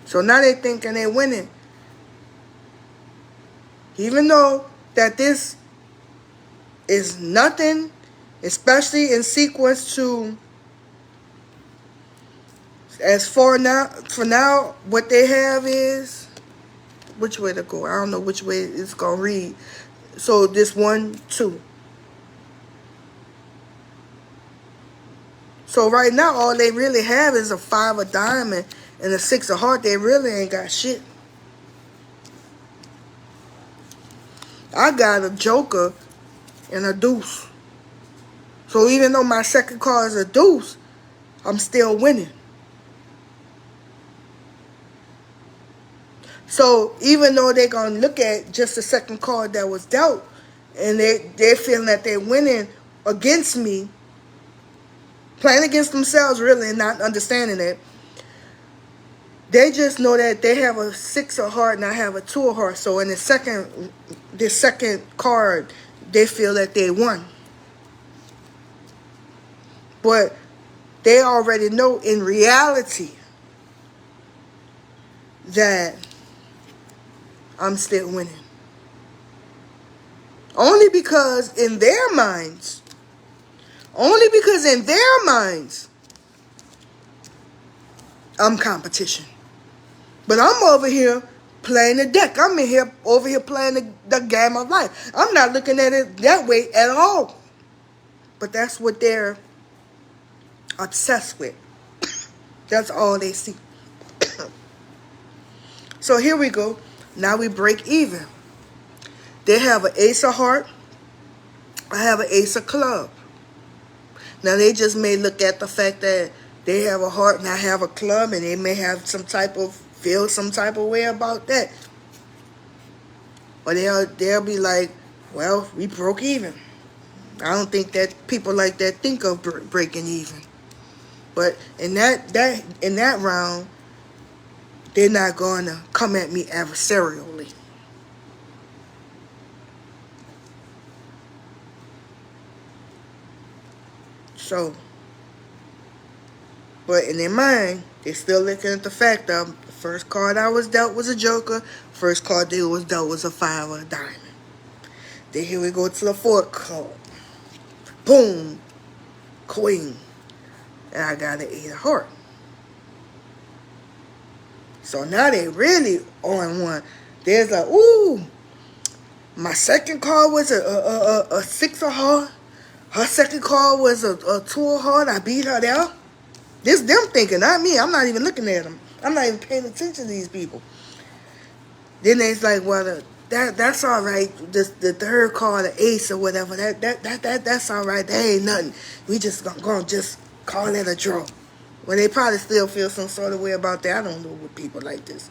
So now they thinking they're winning. Even though that this is nothing, especially in sequence to, as for now, what they have is, which way to go? I don't know which way it's going to read. So this 1, 2. So right now, all they really have is a 5 of diamond and a 6 of heart. They really ain't got shit. I got a joker and a deuce. So even though my second card is a deuce, I'm still winning. So even though they're going to look at just the second card that was dealt, and they're feeling that they're winning against me, playing against themselves really and not understanding it, they just know that they have a 6 of heart and I have a 2 of heart. So in this second card, they feel that they won. But they already know in reality that I'm still winning. Only because in their minds, I'm competition. But I'm over here playing the deck. I'm over here playing the game of life. I'm not looking at it that way at all. But that's what they're obsessed with. That's all they see. So here we go. Now we break even. They have an ace of heart. I have an ace of club. Now they just may look at the fact that they have a heart and I have a club, and they may have feel some type of way about that. Or they'll be like, well, we broke even. I don't think that people like that think of breaking even. But in that round, they're not going to come at me adversarially. So, but in their mind, they're still looking at the fact of the first card I was dealt was a joker. First card they was dealt was a 5 of a diamond. Then here we go to the 4th card. Boom. Queen. And I got an 8 of heart. So now they really on one. There's like, ooh, my second card was a 6 of heart. Her second card was a 2 of heart. I beat her there. This them thinking, not me. I'm not even looking at them. I'm not even paying attention to these people. Then it's like, well, that's all right. The third card, the ace or whatever, that's all right. That ain't nothing. We just gonna just call it a draw. Well, they probably still feel some sort of way about that. I don't know with people like this.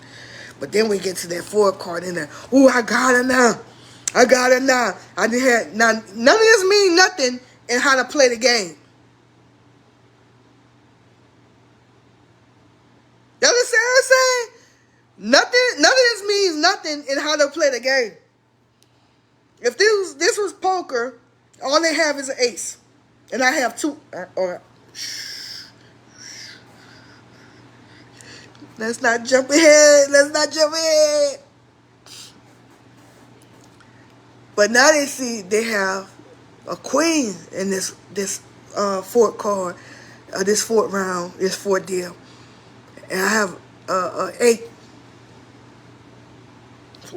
But then we get to that 4th card in there. Ooh, I got her now. I got her now. Now, none of this means nothing in how to play the game. You understand what I'm saying? None of this means nothing in how to play the game. If this was poker, all they have is an ace. And I have 2. Let's not jump ahead. But now they see they have a queen in this 4th card, this 4th round, this 4th deal. And I have 8.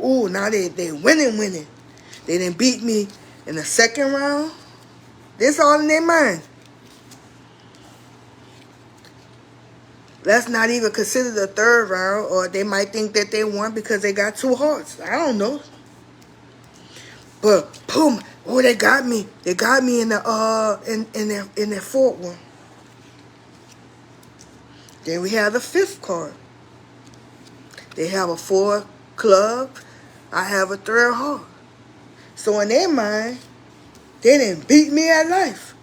Ooh, now they winning. They didn't beat me in the 2nd round. This all in their mind. Let's not even consider the 3rd round, or they might think that they won because they got 2 hearts. I don't know. But boom, Oh, they got me. They got me in the in their fourth one. Then we have the fifth card. They have a 4 club. I have a 3 of heart. So in their mind, they didn't beat me at life.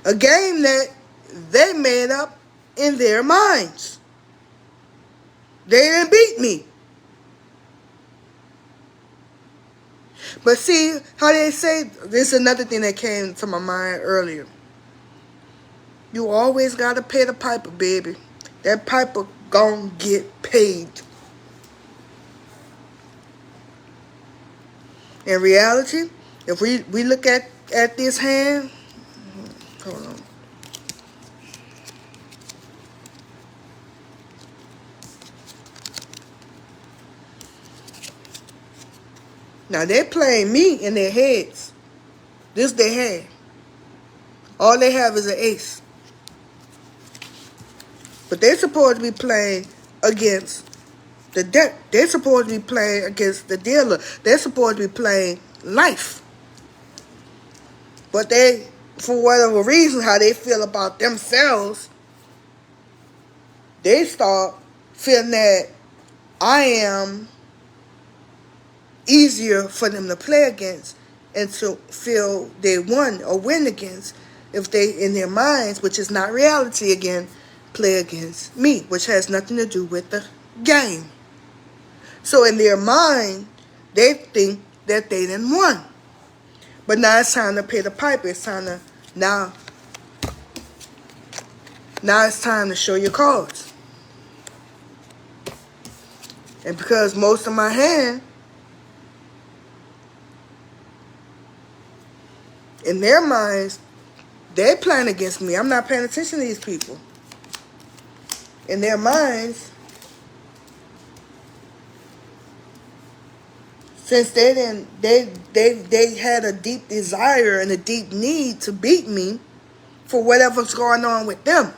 A game that they made up in their minds. They didn't beat me. But see how they say, this is another thing that came to my mind earlier. You always got to pay the piper, baby. That piper gonna get paid. In reality, if we look at this hand, hold on. Now they're playing me in their heads. This they have. All they have is an ace. But they're supposed to be playing against the deck. They're supposed to be playing against the dealer. They're supposed to be playing life. But they, for whatever reason, how they feel about themselves, they start feeling that I am easier for them to play against and to feel they won or win against if they, in their minds, which is not reality again, play against me, which has nothing to do with the game. So in their mind, they think that they didn't won. But now it's time to pay the piper. It's time to, now it's time to show your cards. And because most of my hand, in their minds, they're playing against me. I'm not paying attention to these people. In their minds, since they had a deep desire and a deep need to beat me for whatever's going on with them.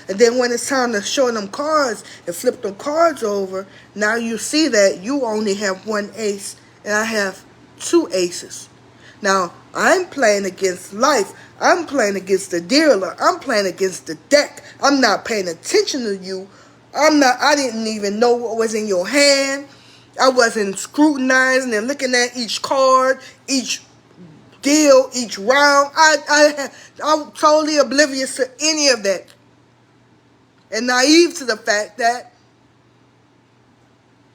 And then when it's time to show them cards and flip them cards over, now you see that you only have 1 ace and I have 2 aces. Now, I'm playing against life. I'm playing against the dealer. I'm playing against the deck. I'm not paying attention to you. I didn't even know what was in your hand. I wasn't scrutinizing and looking at each card, each deal, each round. I'm totally oblivious to any of that. And naive to the fact that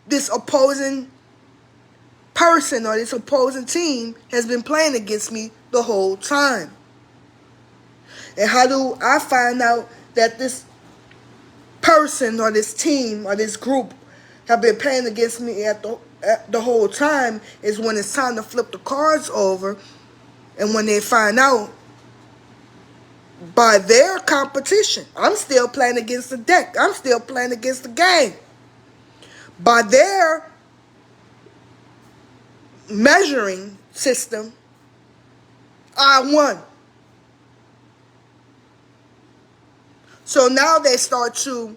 this opposing person or this opposing team has been playing against me the whole time. And how do I find out that this person or this team or this group have been playing against me at the whole time is when it's time to flip the cards over, and when they find out by their competition, I'm still playing against the deck. I'm still playing against the game. By their measuring system, I won. So now they start to,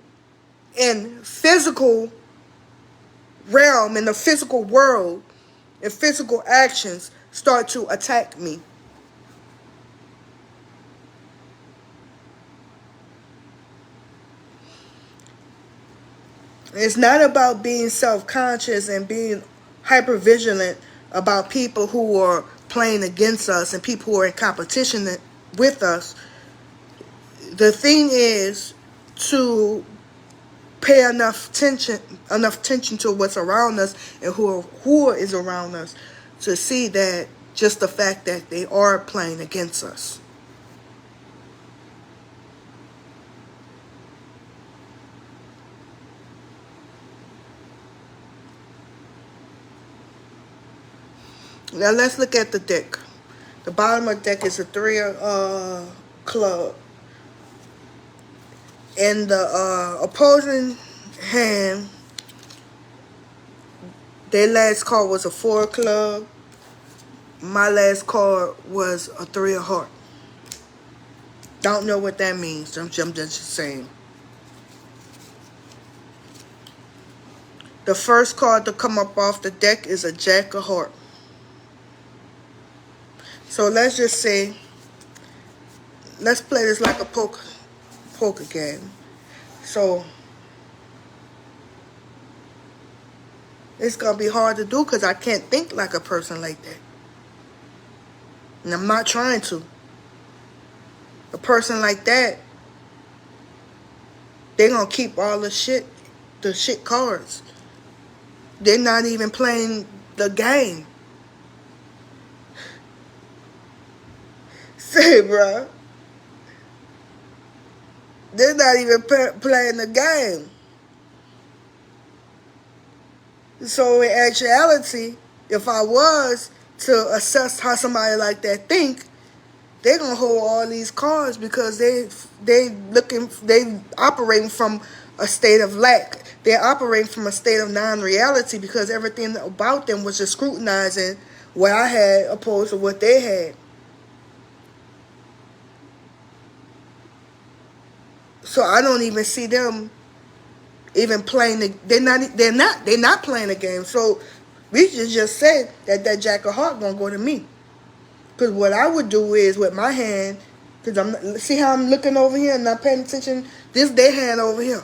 in physical realm, in the physical world, in physical actions, start to attack me. It's not about being self-conscious and being hyper-vigilant about people who are playing against us and people who are in competition with us. The thing is to pay enough attention to what's around us and who is around us to see that just the fact that they are playing against us. Now let's look at the deck. The bottom of the deck is a 3 of club. And the opposing hand, their last card was a 4 of club. My last card was a 3 of heart. Don't know what that means. I'm just saying. The first card to come up off the deck is a Jack of heart. So let's just say, let's play this like a poker game. So it's gonna be hard to do because I can't think like a person like that, and I'm not trying to. A person like that, they gonna keep all the shit cards. They're not even playing the game. Say, bro, they're not even playing the game. So in actuality, if I was to assess how somebody like that think, they're gonna hold all these cards because they operating from a state of lack. They're operating from a state of non-reality because everything about them was just scrutinizing what I had opposed to what they had. So I don't even see them even playing they're not playing the game. So we just said that Jack of Hearts gonna go to me. Because what I would do is with my hand, because see how I'm looking over here and not paying attention? This their hand over here.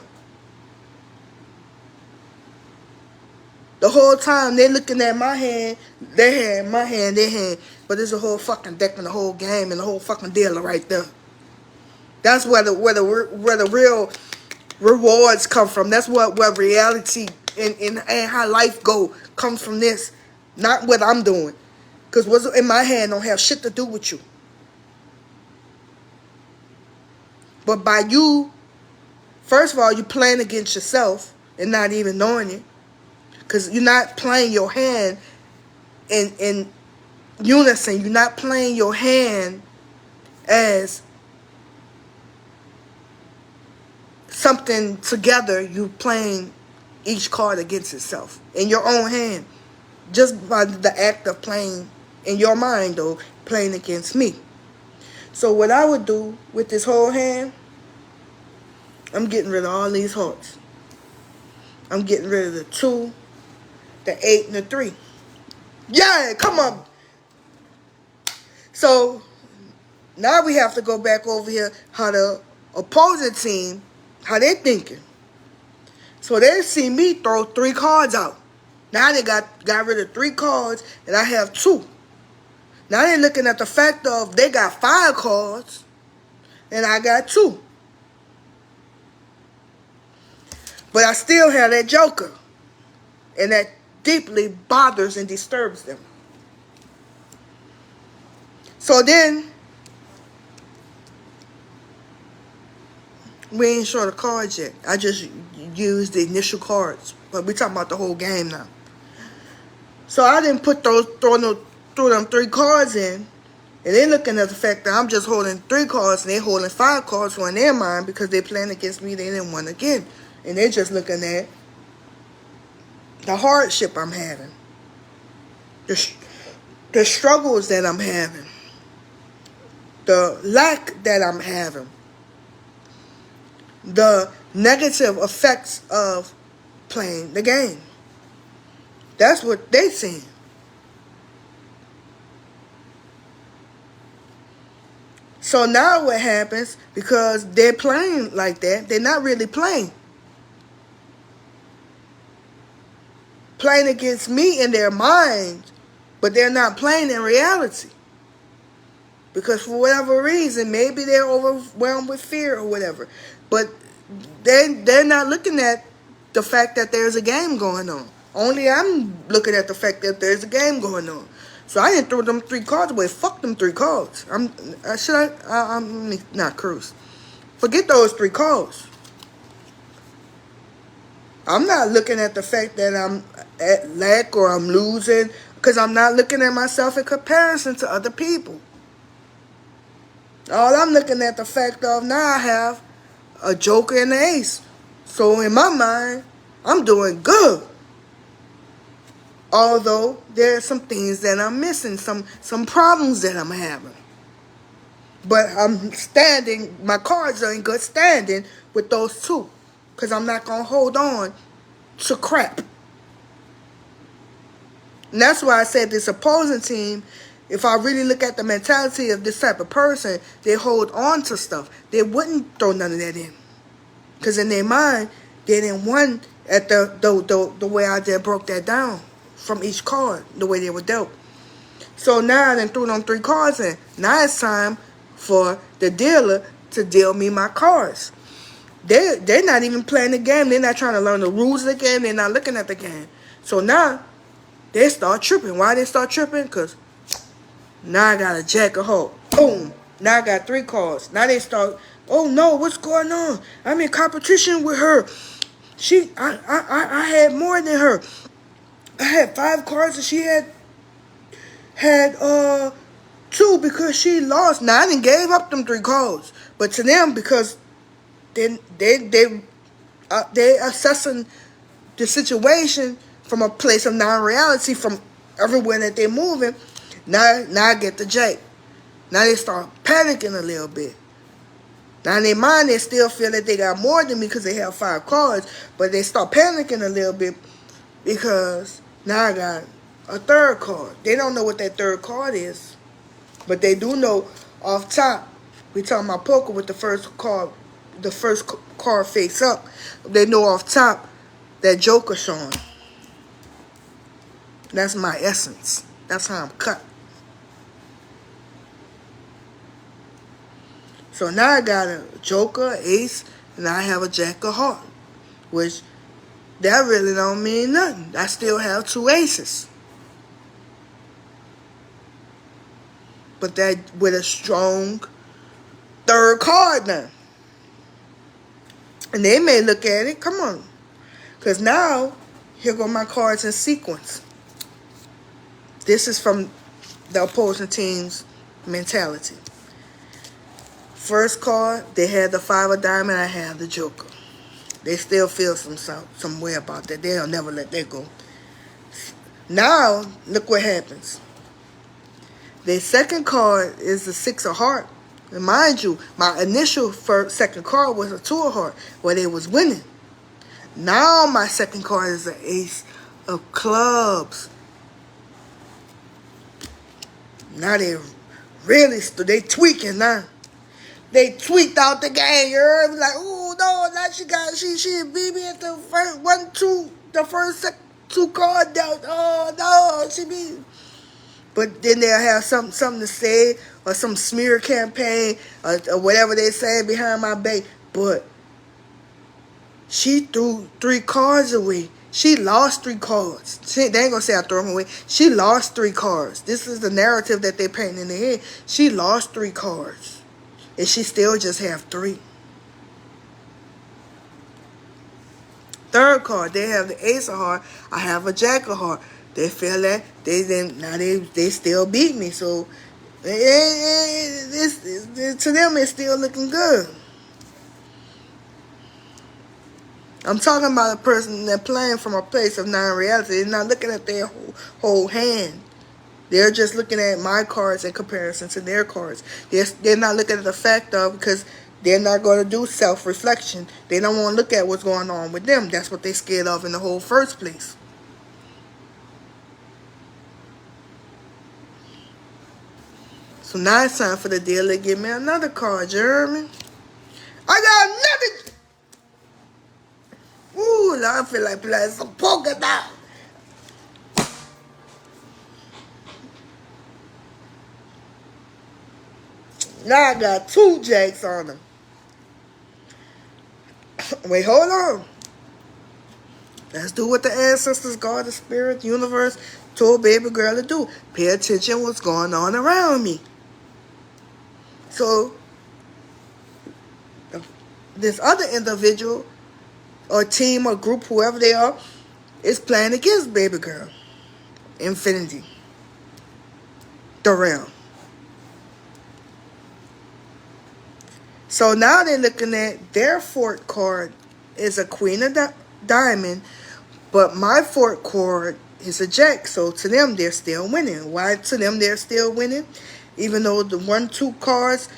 The whole time they're looking at my hand, their hand, my hand, their hand. But there's a whole fucking deck and the whole game and the whole fucking deal right there. That's where the real rewards come from. That's where reality and how life comes from this. Not what I'm doing. Because what's in my hand don't have shit to do with you. But by you, first of all, you're playing against yourself and not even knowing it. Because you're not playing your hand in unison. You're not playing your hand as something together. You're playing each card against itself in your own hand. Just by the act of playing in your mind, though, playing against me. So what I would do with this whole hand, I'm getting rid of all these hearts. I'm getting rid of the 2, the 8, and the 3. Yeah, come on. So now we have to go back over here how the opposing team, how they thinking. So they see me throw 3 cards out. Now they got rid of 3 cards and I have 2. Now they're looking at the fact of they got 5 cards and I got 2. But I still have that joker. And that deeply bothers and disturbs them. So then, we ain't show the cards yet. I just used the initial cards. But we're talking about the whole game now. So I didn't throw them 3 cards in. And they're looking at the fact that I'm just holding 3 cards and they're holding 5 cards. So in their mind, because they're playing against me, they didn't win again. And they're just looking at the hardship I'm having. The struggles that I'm having. The lack that I'm having. The negative effects of playing the game. That's what they saying. So now what happens, because they're playing like that, they're not really playing. Playing against me in their mind, but they're not playing in reality. Because for whatever reason, maybe they're overwhelmed with fear or whatever. But they're not looking at the fact that there's a game going on. Only I'm looking at the fact that there's a game going on. So I didn't throw them 3 cards away. Fuck them 3 cards. I'm not cruise. Forget those 3 cards. I'm not looking at the fact that I'm at lack or I'm losing, because I'm not looking at myself in comparison to other people. All I'm looking at the fact of now I have a joker and an ace. So in my mind, I'm doing good. Although there are some things that I'm missing, some problems that I'm having. But I'm standing, my cards are in good standing with those 2. Because I'm not going to hold on to crap. And that's why I said this opposing team if I really look at the mentality of this type of person, they hold on to stuff. They wouldn't throw none of that in. Because in their mind, they didn't want at the way I just broke that down from each card, the way they were dealt. So now I done threw them 3 cards in. Now it's time for the dealer to deal me my cards. They're not even playing the game. They're not trying to learn the rules of the game. They're not looking at the game. So now they start tripping. Why they start tripping? Because now I got a jack of hearts. Boom. Now I got 3 cards. Now they start, oh no, what's going on? I'm in competition with her. I had more than her. I had 5 cards and she had 2 because she lost. Now I done gave up them 3 cards. But to them, because they assessing the situation from a place of non-reality, from everywhere that they're moving. Now I get the J. Now they start panicking a little bit. Now in their mind, they still feel that they got more than me because they have 5 cards, but they start panicking a little bit because now I got a 3rd card. They don't know what that 3rd card is, but they do know off top. We talking about poker with the first card face up. They know off top that Joker showing. That's my essence. That's how I'm cut. So now I got a Joker, Ace, and I have a Jack of Hearts, which that really don't mean nothing. I still have 2 aces. But that with a strong 3rd card now. And they may look at it, come on. Because now, here go my cards in sequence. This is from the opposing team's mentality. First card, they had the 5 of diamond, I have the Joker. They still feel some way about that. They'll never let that go. Now, look what happens. Their second card is the 6 of hearts. And mind you, my initial second card was a 2 of hearts, where they was winning. Now my second card is an Ace of clubs. Now they really, they tweaking now. They tweaked out the game, you heard me? Like, oh no, now she beat me at the first 2 card down. Oh no, she beat me. But then they'll have something to say, or some smear campaign, or whatever they say behind my back. But she threw 3 cards away. She lost 3 cards. They ain't gonna say I threw them away. She lost 3 cards. This is the narrative that they paint in their head. She lost 3 cards. And she still just have 3. 3rd card, they have the Ace of Hearts. I have a Jack of Hearts. They feel that they still beat me. So to them, it's still looking good. I'm talking about a person that playing from a place of non-reality. They're not looking at their whole hand. They're just looking at my cards in comparison to their cards. They're not looking at the fact of, because they're not going to do self-reflection. They don't want to look at what's going on with them. That's what they're scared of in the whole first place. So now it's time for the dealer to give me another card, Jeremy. I got another. Ooh, now I feel like playing some poker now. Now I got 2 jacks on them. Wait, hold on. Let's do what the ancestors, God, the spirit, the universe told baby girl to do. Pay attention to what's going on around me. So, this other individual or team or group, whoever they are, is playing against baby girl. Infinity. The realm. So now they're looking at their 4th card is a Queen of Diamond, but my 4th card is a Jack. So to them, they're still winning. Why to them they're still winning? Even though the 1-2 cards,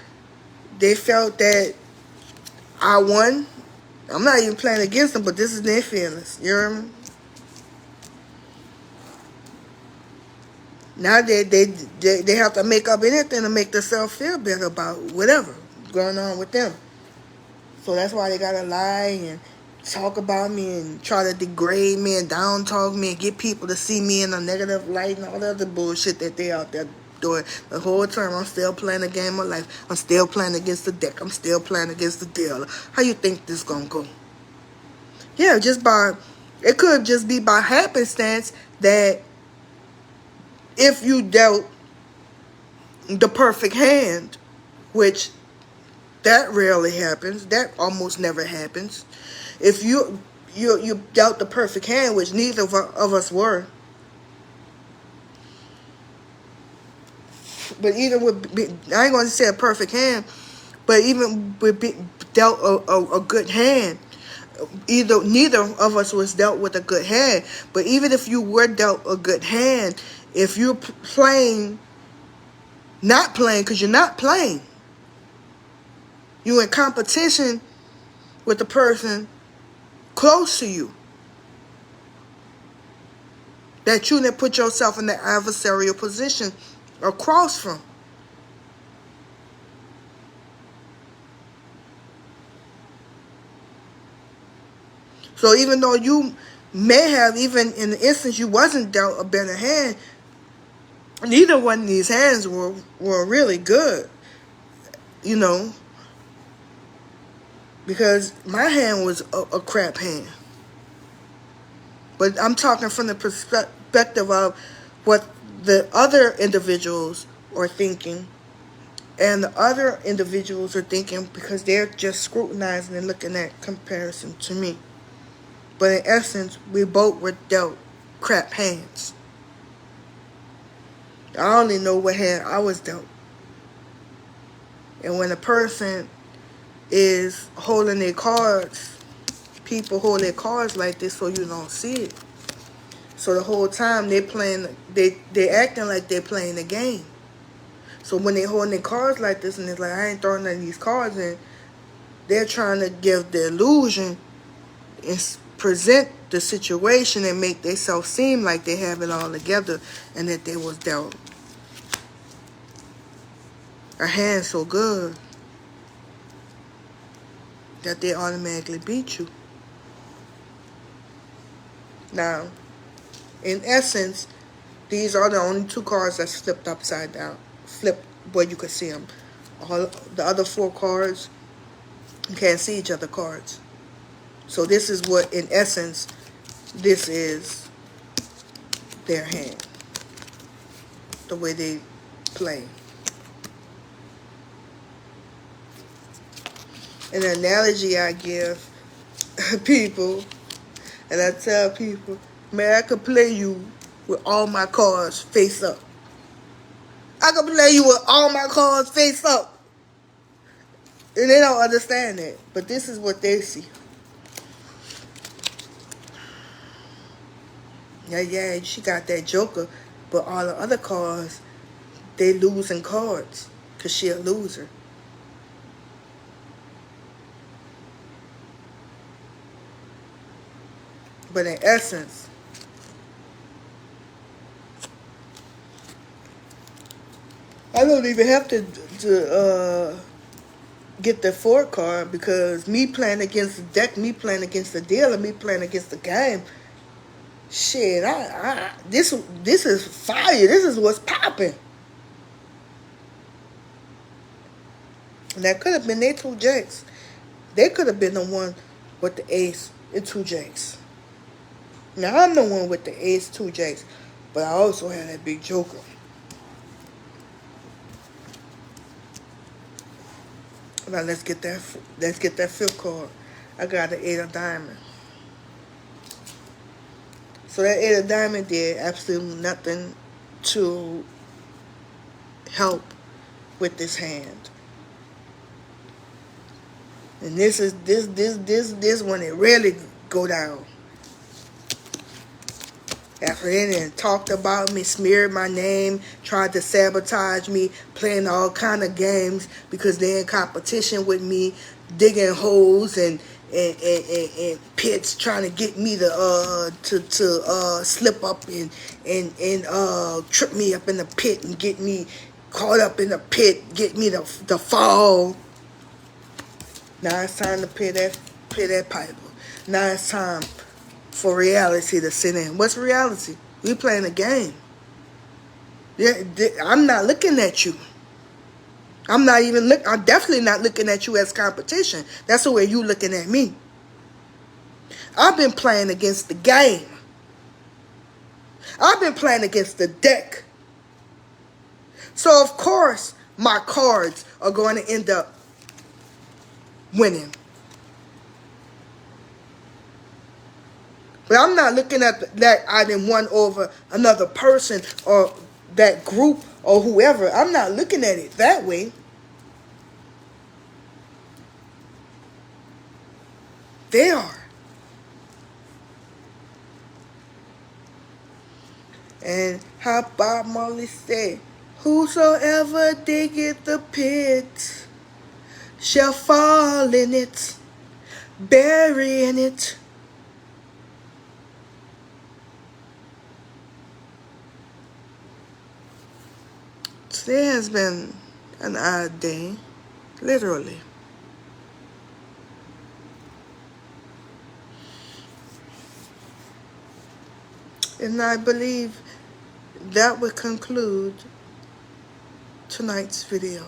they felt that I won. I'm not even playing against them, but this is their feelings. You hear me? Now they have to make up anything to make themselves feel better about whatever going on with them. So that's why they gotta lie and talk about me and try to degrade me and down talk me and get people to see me in a negative light and all the other bullshit that they out there doing. The whole time I'm still playing a game of life. I'm still playing against the deck. I'm still playing against the dealer. How you think this gonna go? Yeah, it could just be by happenstance that if you dealt the perfect hand, which that rarely happens, that almost never happens. If you dealt the perfect hand, which neither of us were, but even I ain't going to say a perfect hand, but even with dealt a good hand, neither of us was dealt with a good hand. But even if you were dealt a good hand, if you're not playing, because you're not playing, you're in competition with the person close to you that you didn't put yourself in the adversarial position across from. So even though you may have, even in the instance you wasn't dealt a better hand, neither one of these hands were really good, you know, because my hand was a crap hand. But I'm talking from the perspective of what the other individuals are thinking. And the other individuals are thinking because they're just scrutinizing and looking at comparison to me. But in essence, we both were dealt crap hands. I only know what hand I was dealt. And when a person is holding their cards, people hold their cards like this so you don't see it. So the whole time they acting like they're playing the game. So when they holding their cards like this and it's like, I ain't throwing none of these cards in, they're trying to give the illusion and present the situation and make themselves seem like they have it all together and that they was dealt a hand so good that they automatically beat you. Now, in essence, these are the only two cards that's flipped upside down. Flipped where you can see them. All the other four cards, you can't see each other cards. So this is what, in essence, this is their hand. The way they play. An analogy I give people, and I tell people, man, I could play you with all my cards face up. I could play you with all my cards face up. And they don't understand that. But this is what they see. Yeah, she got that joker. But all the other cards, they losing cards. Because she a loser. But in essence, I don't even have to get the four card, because me playing against the deck, me playing against the dealer, me playing against the game, shit, this is fire. This is what's popping. And that could have been their two jacks. They could have been the one with the ace and two jacks. Now I'm the one with the ace, two jacks, but I also had that big joker. Now let's get that fifth card. I got the eight of diamond. So that eight of diamond did absolutely nothing to help with this hand. And this when it really go down. After they done talked about me, smeared my name, tried to sabotage me, playing all kind of games because they're in competition with me, digging holes and and pits trying to get me to slip up and trip me up in the pit and get me caught up in the pit, get me to fall. Now it's time to pay that piper. Now it's time for reality to sit in. What's reality? We playing a game. Yeah, I'm not looking at you. I'm definitely not looking at you as competition. That's the way you looking at me. I've been playing against the game. I've been playing against the deck. So of course my cards are going to end up winning. But I'm not looking at that I done won over another person or that group or whoever. I'm not looking at it that way. They are. And how Bob Marley said, whosoever diggeth the pit shall fall in it, bury in it. Today has been an odd day, literally. And I believe that would conclude tonight's video.